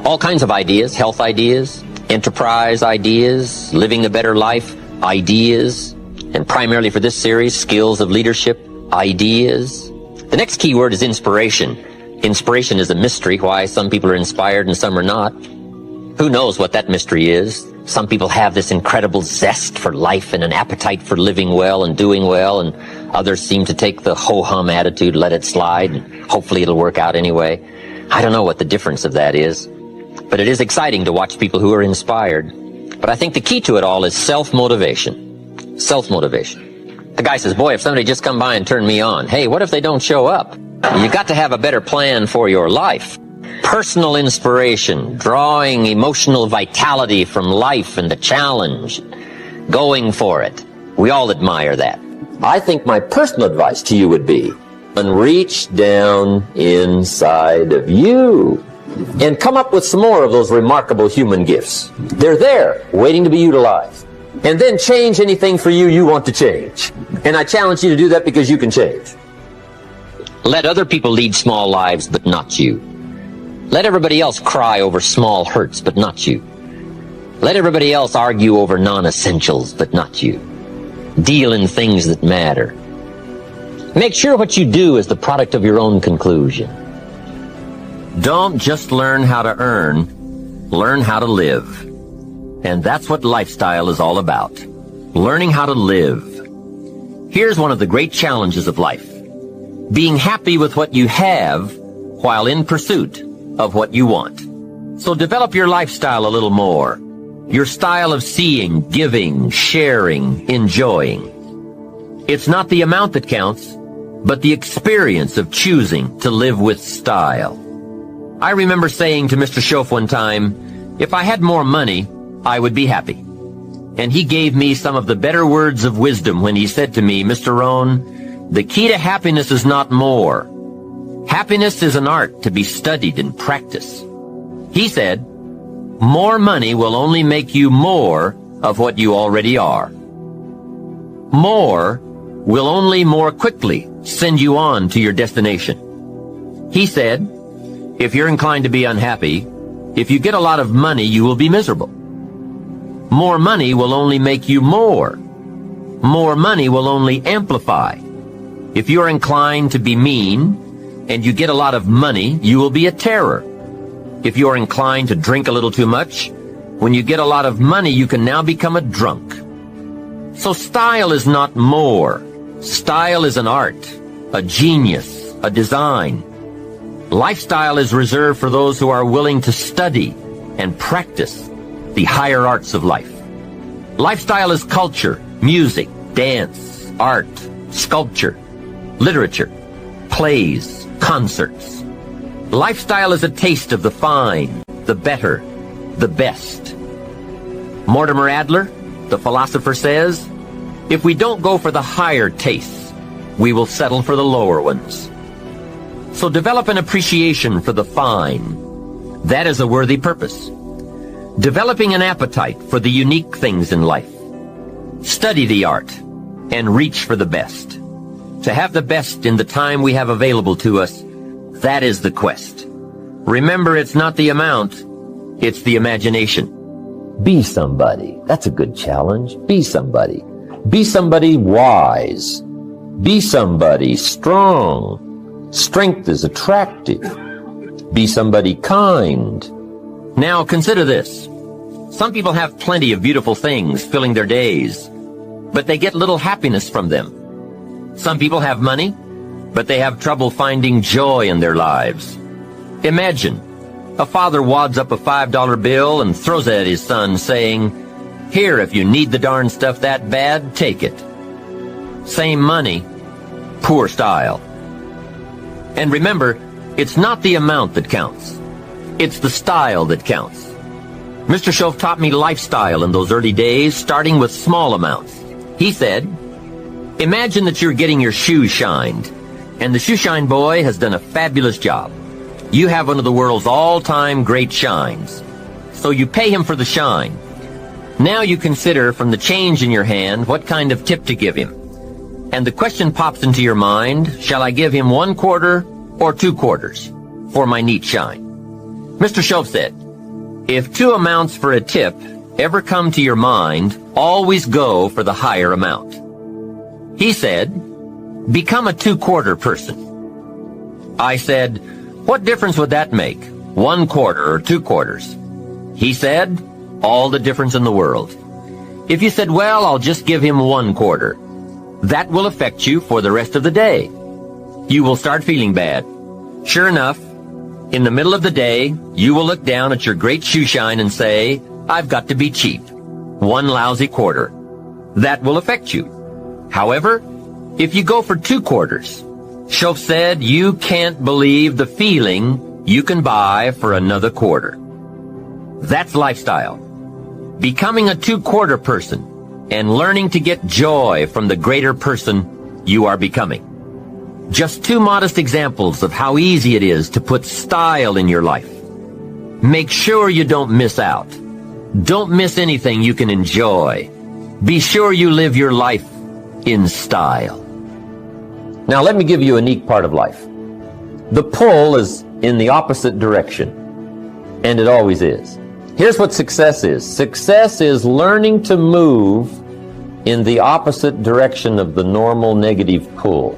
All kinds of ideas, health ideas, enterprise ideas, living a better life ideas, and primarily for this series, skills of leadership ideas. The next key word is inspiration. Inspiration is a mystery, why some people are inspired and some are not. Who knows what that mystery is? Some people have this incredible zest for life and an appetite for living well and doing well, and others seem to take the ho-hum attitude, let it slide, and hopefully it'll work out anyway. I don't know what the difference of that is, but it is exciting to watch people who are inspired. But I think the key to it all is self-motivation. Self-motivation. The guy says, boy, if somebody just come by and turn me on, hey, what if they don't show up? You got to have a better plan for your life. Personal inspiration, drawing emotional vitality from life and the challenge, going for it. We all admire that. I think my personal advice to you would be, and reach down inside of you and come up with some more of those remarkable human gifts. They're there, waiting to be utilized. And then change anything for you want to change. And I challenge you to do that because you can change. Let other people lead small lives, but not you. Let everybody else cry over small hurts, but not you. Let everybody else argue over non-essentials, but not you. Deal in things that matter. Make sure what you do is the product of your own conclusion. Don't just learn how to earn, learn how to live. And that's what lifestyle is all about. Learning how to live. Here's one of the great challenges of life. Being happy with what you have while in pursuit of what you want. So develop your lifestyle a little more. Your style of seeing, giving, sharing, enjoying. It's not the amount that counts, but the experience of choosing to live with style. I remember saying to Mr. Schoaf one time, if I had more money, I would be happy. And he gave me some of the better words of wisdom when he said to me, Mr. Rohn, the key to happiness is not more. Happiness is an art to be studied and practiced. He said, more money will only make you more of what you already are. More will only more quickly send you on to your destination. He said, if you're inclined to be unhappy, if you get a lot of money, you will be miserable. More money will only make you more. More money will only amplify. If you're inclined to be mean, and you get a lot of money, you will be a terror. If you're inclined to drink a little too much, when you get a lot of money, you can now become a drunk. So style is not more. Style is an art, a genius, a design. Lifestyle is reserved for those who are willing to study and practice the higher arts of life. Lifestyle is culture, music, dance, art, sculpture, literature, plays, concerts. Lifestyle is a taste of the fine, the better, the best. Mortimer Adler, the philosopher, says, if we don't go for the higher tastes, we will settle for the lower ones. So develop an appreciation for the fine. That is a worthy purpose. Developing an appetite for the unique things in life. Study the art and reach for the best. To have the best in the time we have available to us, that is the quest. Remember, it's not the amount, it's the imagination. Be somebody. That's a good challenge. Be somebody. Be somebody wise. Be somebody strong. Strength is attractive. Be somebody kind. Now consider this. Some people have plenty of beautiful things filling their days, but they get little happiness from them. Some people have money, but they have trouble finding joy in their lives. Imagine a father wads up a $5 bill and throws it at his son, saying, "Here, if you need the darn stuff that bad, take it." Same money, poor style. And remember, it's not the amount that counts. It's the style that counts. Mr. Shoaff taught me lifestyle in those early days, starting with small amounts. He said, imagine that you're getting your shoes shined, and the shoe shine boy has done a fabulous job. You have one of the world's all-time great shines, so you pay him for the shine. Now you consider from the change in your hand what kind of tip to give him. And the question pops into your mind, shall I give him 1 quarter or 2 quarters for my neat shine? Mr. Shoaff said, if 2 amounts for a tip ever come to your mind, always go for the higher amount. He said, become a 2-quarter person. I said, what difference would that make, 1 quarter or 2 quarters? He said, all the difference in the world. If you said, well, I'll just give him 1 quarter, that will affect you for the rest of the day. You will start feeling bad. Sure enough, in the middle of the day, you will look down at your great shoe shine and say, I've got to be cheap. 1 lousy quarter. That will affect you. However, if you go for 2 quarters, Shoaff said you can't believe the feeling you can buy for another quarter. That's lifestyle. Becoming a 2-quarter person and learning to get joy from the greater person you are becoming. Just 2 modest examples of how easy it is to put style in your life. Make sure you don't miss out. Don't miss anything you can enjoy. Be sure you live your life in style. Now let me give you a neat part of life. The pull is in the opposite direction, and it always is. Here's what success is. Success is learning to move in the opposite direction of the normal negative pull.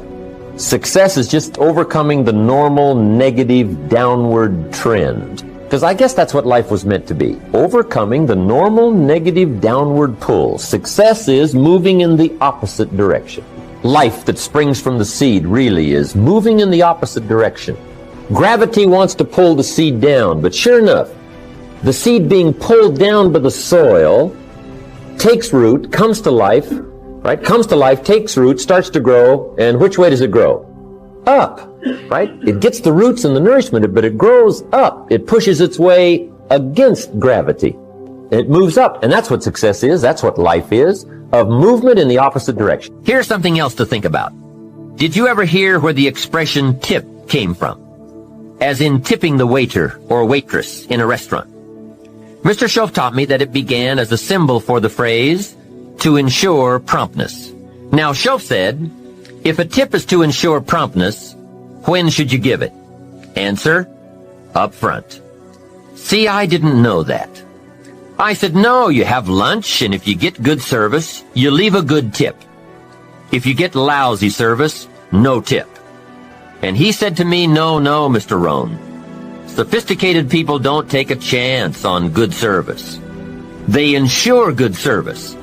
Success is just overcoming the normal negative downward trend. Because I guess that's what life was meant to be. Overcoming the normal negative downward pull. Success is moving in the opposite direction. Life that springs from the seed really is moving in the opposite direction. Gravity wants to pull the seed down, but sure enough, the seed being pulled down by the soil takes root, comes to life, right? Comes to life, takes root, starts to grow, and which way does it grow? Up, right? It gets the roots and the nourishment, but it grows up. It pushes its way against gravity. It moves up, and that's what success is. That's what life is, of movement in the opposite direction. Here's something else to think about. Did you ever hear where the expression tip came from? As in tipping the waiter or waitress in a restaurant. Mr. Shoaff taught me that it began as a symbol for the phrase, to ensure promptness. Now, Shoaff said, if a tip is to ensure promptness, when should you give it? Answer, up front. See, I didn't know that. I said, no, you have lunch, and if you get good service, you leave a good tip. If you get lousy service, no tip. And he said to me, no, Mr. Rohn. Sophisticated people don't take a chance on good service. They ensure good service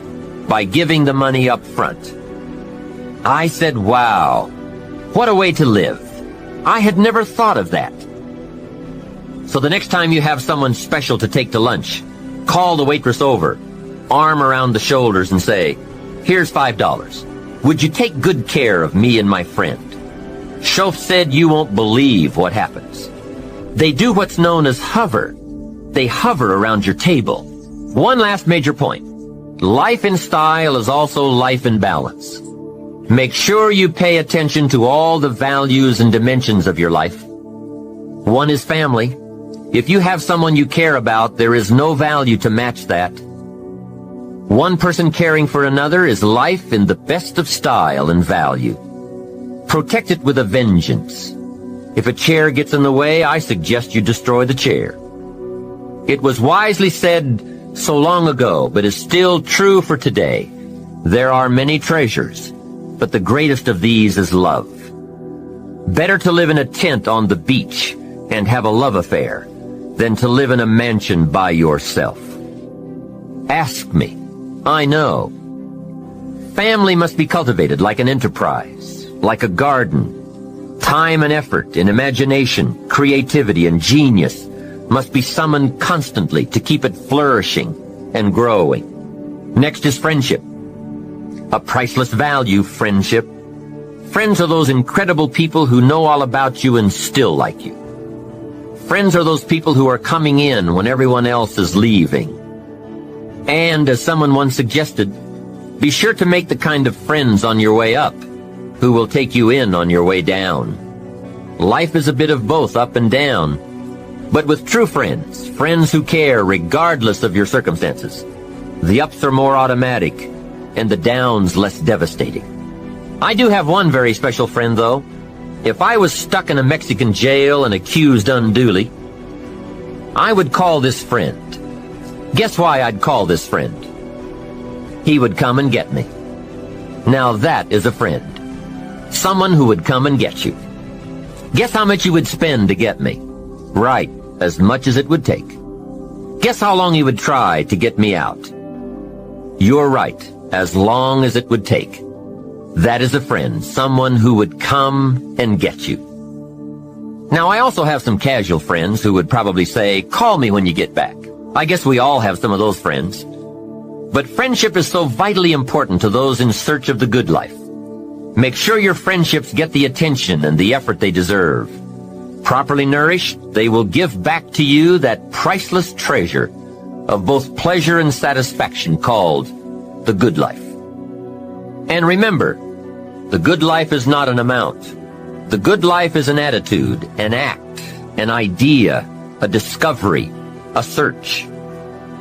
by giving the money up front. I said, wow, what a way to live. I had never thought of that. So the next time you have someone special to take to lunch, call the waitress over, arm around the shoulders and say, here's $5. Would you take good care of me and my friend? Shoaff said you won't believe what happens. They do what's known as hover. They hover around your table. One last major point. Life in style is also life in balance. Make sure you pay attention to all the values and dimensions of your life. One is family. If you have someone you care about, there is no value to match that. One person caring for another is life in the best of style and value. Protect it with a vengeance. If a chair gets in the way, I suggest you destroy the chair. It was wisely said so long ago, but is still true for today. There are many treasures, but the greatest of these is love. Better to live in a tent on the beach and have a love affair than to live in a mansion by yourself. Ask me. I know. Family must be cultivated like an enterprise, like a garden. Time and effort and imagination, creativity and genius must be summoned constantly to keep it flourishing and growing. Next is friendship. A priceless value, friendship. Friends are those incredible people who know all about you and still like you. Friends are those people who are coming in when everyone else is leaving. And, as someone once suggested, be sure to make the kind of friends on your way up who will take you in on your way down. Life is a bit of both up and down, but with true friends, friends who care regardless of your circumstances, the ups are more automatic and the downs less devastating. I do have one very special friend, though. If I was stuck in a Mexican jail and accused unduly, I would call this friend. Guess why I'd call this friend? He would come and get me. Now that is a friend. Someone who would come and get you. Guess how much you would spend to get me? Right, as much as it would take. Guess how long you would try to get me out? You're right, as long as it would take. That is a friend, someone who would come and get you. Now, I also have some casual friends who would probably say, call me when you get back. I guess we all have some of those friends. But friendship is so vitally important to those in search of the good life. Make sure your friendships get the attention and the effort they deserve. Properly nourished, they will give back to you that priceless treasure of both pleasure and satisfaction called the good life. And remember, the good life is not an amount. The good life is an attitude, an act, an idea, a discovery, a search.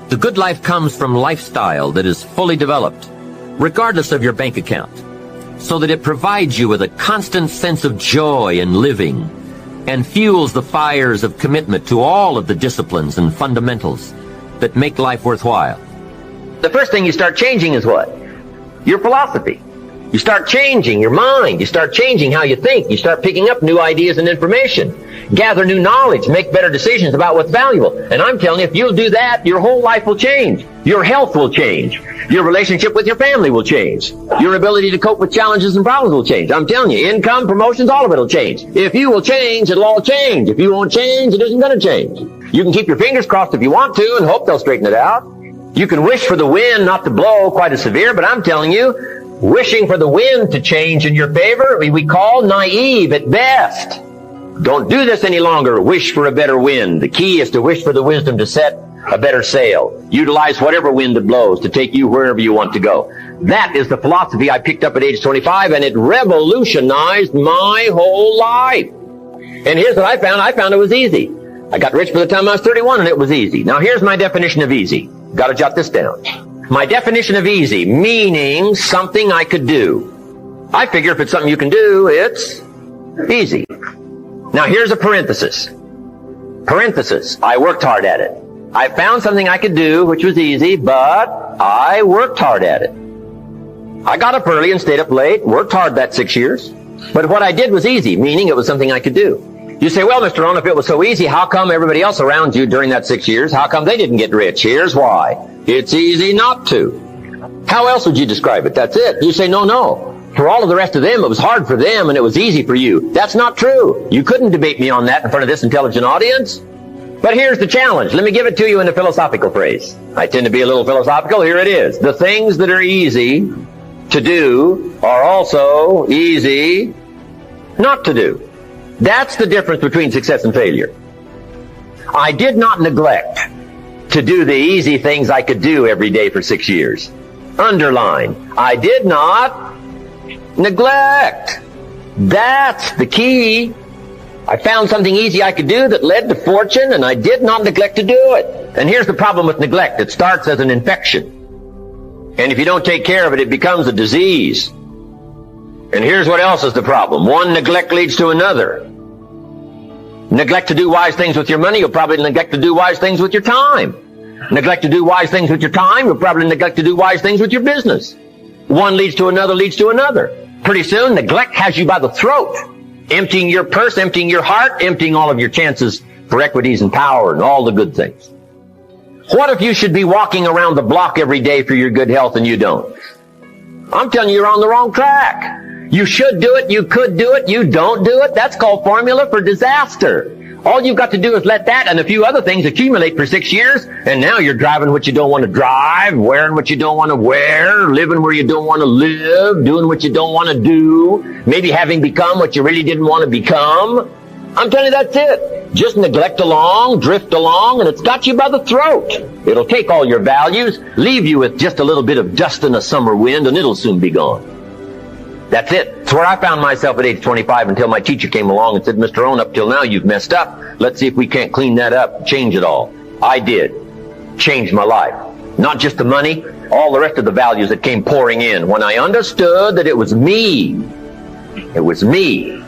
The good life comes from lifestyle that is fully developed, regardless of your bank account, so that it provides you with a constant sense of joy in living and fuels the fires of commitment to all of the disciplines and fundamentals that make life worthwhile. The first thing you start changing is what? Your philosophy. You start changing your mind. You start changing how you think. You start picking up new ideas and information. Gather new knowledge. Make better decisions about what's valuable. And I'm telling you, if you'll do that, your whole life will change. Your health will change. Your relationship with your family will change. Your ability to cope with challenges and problems will change. I'm telling you, income, promotions, all of it will change. If you will change, it'll all change. If you won't change, it isn't going to change. You can keep your fingers crossed if you want to and hope they'll straighten it out. You can wish for the wind not to blow quite as severe, but I'm telling you, wishing for the wind to change in your favor, we call naive at best. Don't do this any longer. Wish for a better wind. The key is to wish for the wisdom to set a better sail. Utilize whatever wind it blows to take you wherever you want to go. That is the philosophy I picked up at age 25, and it revolutionized my whole life. And here's what I found. I found it was easy. I got rich by the time I was 31, and it was easy. Now here's my definition of easy. Got to jot this down. My definition of easy, meaning something I could do. I figure if it's something you can do, it's easy. Now here's a parenthesis. Parenthesis, I worked hard at it. I found something I could do, which was easy, but I worked hard at it. I got up early and stayed up late, worked hard that 6 years. But what I did was easy, meaning it was something I could do. You say, well, Mr. Rohn, if it was so easy, how come everybody else around you during that 6 years, how come they didn't get rich? Here's why. It's easy not to. How else would you describe it? That's it. You say, no. For all of the rest of them, it was hard for them and it was easy for you. That's not true. You couldn't debate me on that in front of this intelligent audience. But here's the challenge. Let me give it to you in a philosophical phrase. I tend to be a little philosophical. Here it is. The things that are easy to do are also easy not to do. That's the difference between success and failure. I did not neglect to do the easy things I could do every day for 6 years. Underline. I did not neglect. That's the key. I found something easy I could do that led to fortune, and I did not neglect to do it. And here's the problem with neglect. It starts as an infection. And if you don't take care of it, it becomes a disease. And here's what else is the problem. One neglect leads to another. Neglect to do wise things with your money, you'll probably neglect to do wise things with your time. Neglect to do wise things with your time, you'll probably neglect to do wise things with your business. One leads to another, leads to another. Pretty soon, neglect has you by the throat, emptying your purse, emptying your heart, emptying all of your chances for equities and power and all the good things. What if you should be walking around the block every day for your good health and you don't? I'm telling you, you're on the wrong track. You should do it, you could do it, you don't do it. That's called formula for disaster. All you've got to do is let that and a few other things accumulate for 6 years, and now you're driving what you don't want to drive, wearing what you don't want to wear, living where you don't want to live, doing what you don't want to do, maybe having become what you really didn't want to become. I'm telling you, that's it. Just neglect along, drift along, and it's got you by the throat. It'll take all your values, leave you with just a little bit of dust in a summer wind, and it'll soon be gone. That's it. It's where I found myself at age 25 until my teacher came along and said, Mr. Rohn, up till now you've messed up. Let's see if we can't clean that up, change it all. I did. Changed my life. Not just the money, all the rest of the values that came pouring in. When I understood that it was me. It was me.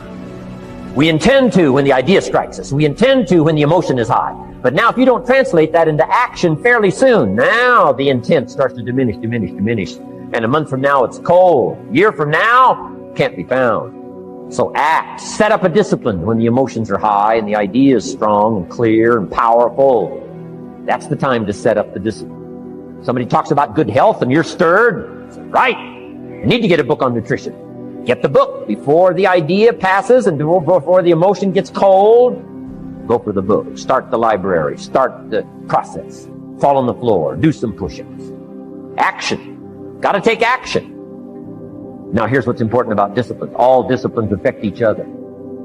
We intend to when the idea strikes us. We intend to when the emotion is high. But now if you don't translate that into action fairly soon, now the intent starts to diminish. And a month from now, it's cold. A year from now, can't be found. So act. Set up a discipline when the emotions are high and the idea is strong and clear and powerful. That's the time to set up the discipline. Somebody talks about good health and you're stirred. Right. You need to get a book on nutrition. Get the book before the idea passes and before the emotion gets cold. Go for the book. Start the library. Start the process. Fall on the floor. Do some push-ups. Action. Got to take action. Now here's what's important about disciplines. All disciplines affect each other.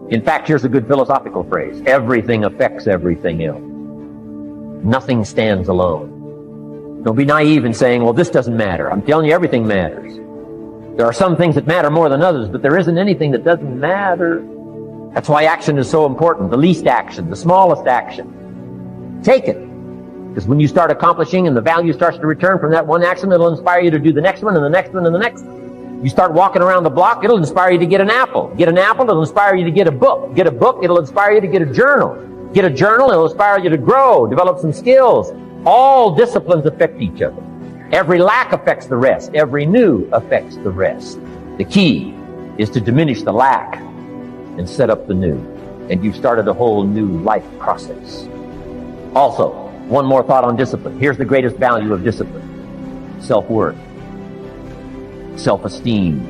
In fact, here's a good philosophical phrase. Everything affects everything else. Nothing stands alone. Don't be naive in saying, well, this doesn't matter. I'm telling you, everything matters. There are some things that matter more than others, but there isn't anything that doesn't matter. That's why action is so important. The least action, the smallest action. Take it. Because when you start accomplishing and the value starts to return from that one action, it'll inspire you to do the next one and the next one and the next one. You start walking around the block, it'll inspire you to get an apple. Get an apple, it'll inspire you to get a book. Get a book, it'll inspire you to get a journal. Get a journal, it'll inspire you to grow, develop some skills. All disciplines affect each other. Every lack affects the rest. Every new affects the rest. The key is to diminish the lack and set up the new. And you've started a whole new life process. Also, one more thought on discipline. Here's the greatest value of discipline. Self-worth. Self-esteem.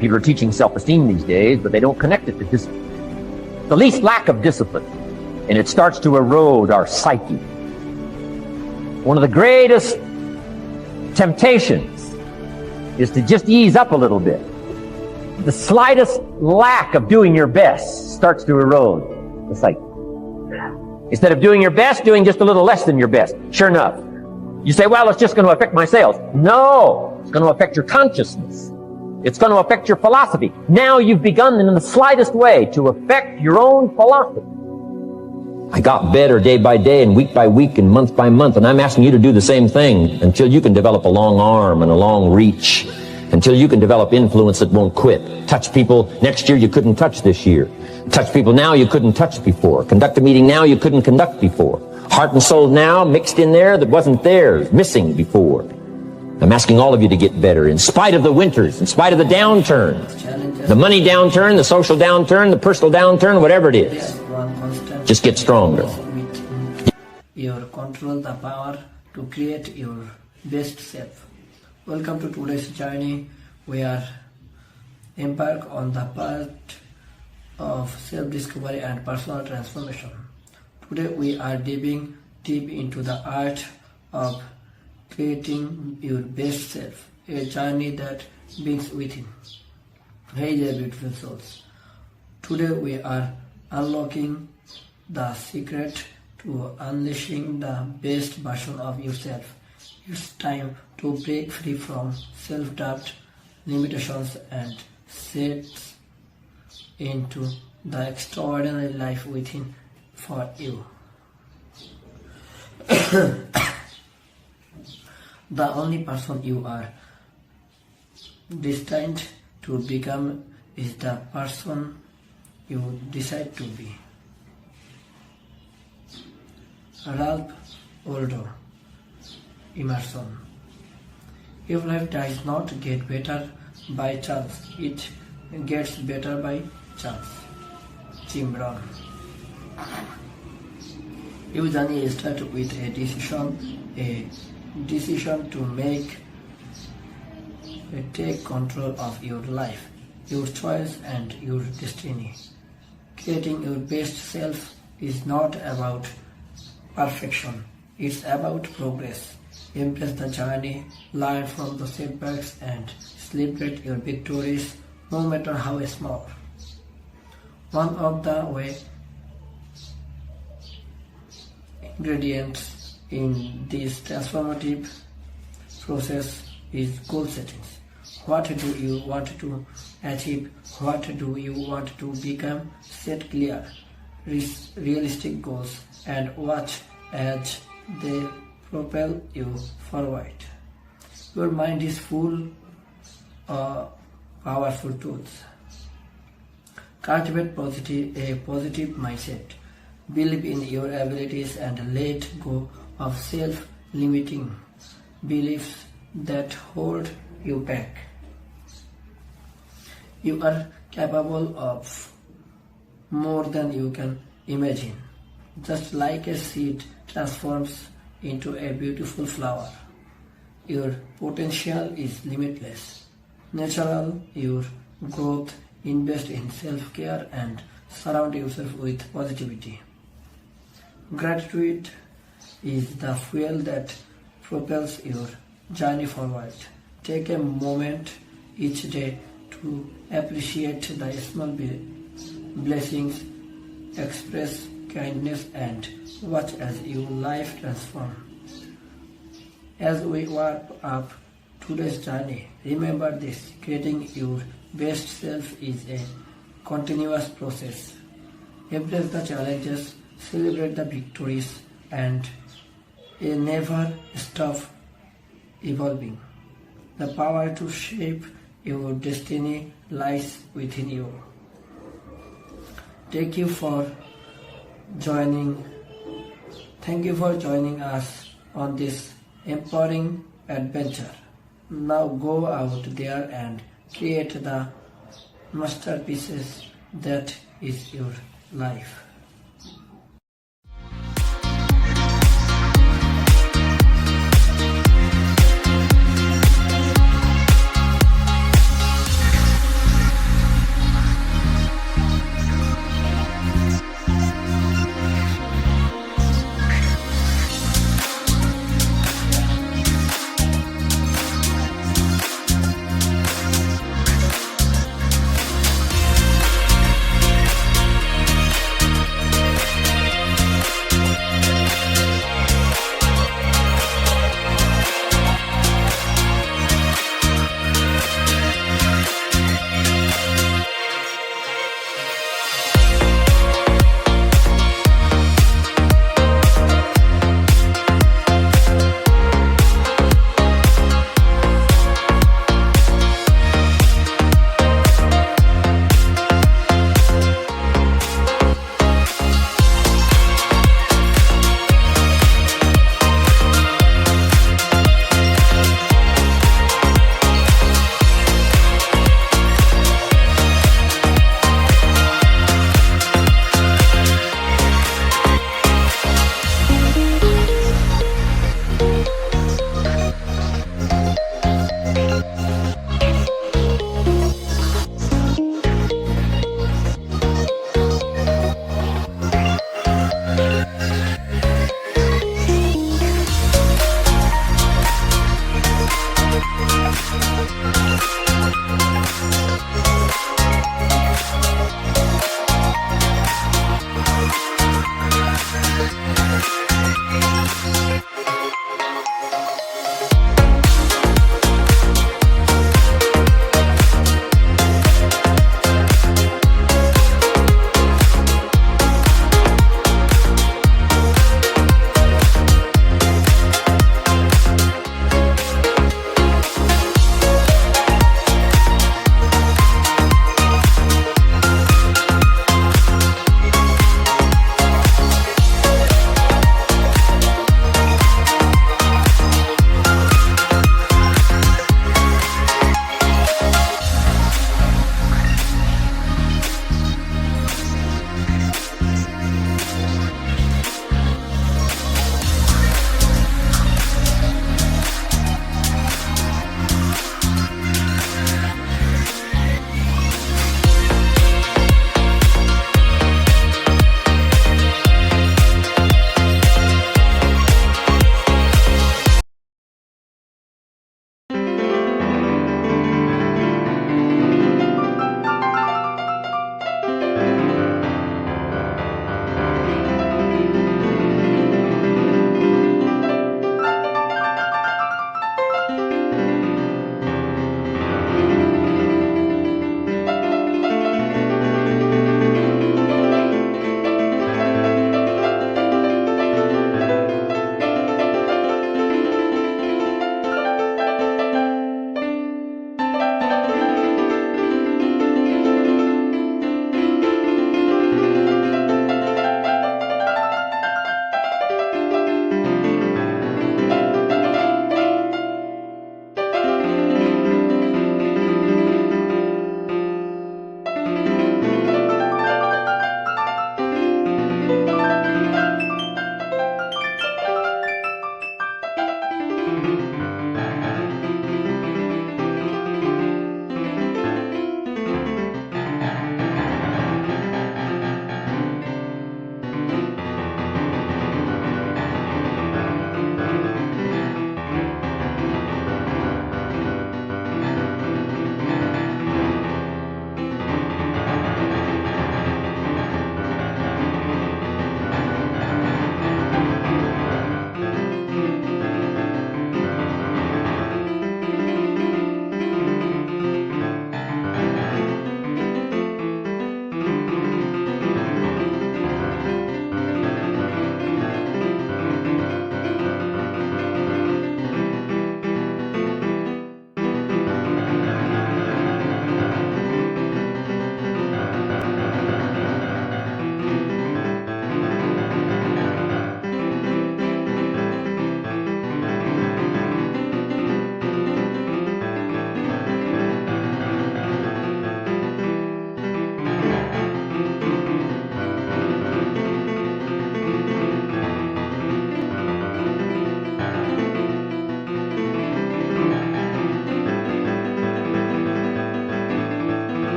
People are teaching self-esteem these days, but they don't connect it to discipline. The least lack of discipline, and it starts to erode our psyche. One of the greatest temptations is to just ease up a little bit. The slightest lack of doing your best starts to erode the psyche. Instead of doing your best, doing just a little less than your best. Sure enough. You say, well, it's just going to affect my sales. No, it's going to affect your consciousness. It's going to affect your philosophy. Now you've begun in the slightest way to affect your own philosophy. I got better day by day and week by week and month by month, and I'm asking you to do the same thing until you can develop a long arm and a long reach, until you can develop influence that won't quit. Touch people next year you couldn't touch this year. Touch people now you couldn't touch before. Conduct a meeting now you couldn't conduct before. Heart and soul now mixed in there that wasn't there, missing before. I'm asking all of you to get better in spite of the winters, in spite of the downturn, the money downturn, the social downturn, the personal downturn, whatever it is. Just get stronger. You control the power to create your best self. Welcome to today's journey. We are embark on the path of self-discovery and personal transformation. Today we are diving deep into the art of creating your best self, a journey that begins within. Hey there, beautiful souls. Today we are unlocking the secret to unleashing the best version of yourself. It's time to break free from self-doubt, limitations, and set into the extraordinary life within for you. The only person you are destined to become is the person you decide to be. Ralph Waldo Emerson. If life does not get better by chance, it gets better by chance. Jim Rohn. Your journey starts with a decision to make, take control of your life, your choice and your destiny. Creating your best self is not about perfection, it's about progress. Embrace the journey, learn from the setbacks and celebrate your victories, no matter how small. One of the ingredients in this transformative process is goal settings. What do you want to achieve? What do you want to become? Set clear, realistic goals and watch as they propel you forward. Your mind is full of powerful tools. Cultivate a positive mindset. Believe in your abilities and let go of self-limiting beliefs that hold you back. You are capable of more than you can imagine. Just like a seed transforms into a beautiful flower, your potential is limitless. Natural your growth. Invest in self-care and surround yourself with positivity. Gratitude is the fuel that propels your journey forward. Take a moment each day to appreciate the small blessings, express kindness and watch as your life transforms. As we wrap up today's journey, remember this: creating your best self is a continuous process. Embrace the challenges, celebrate the victories, and never stop evolving. The power to shape your destiny lies within you. Thank you for joining us on this empowering adventure. Now go out there and create the masterpieces that is your life.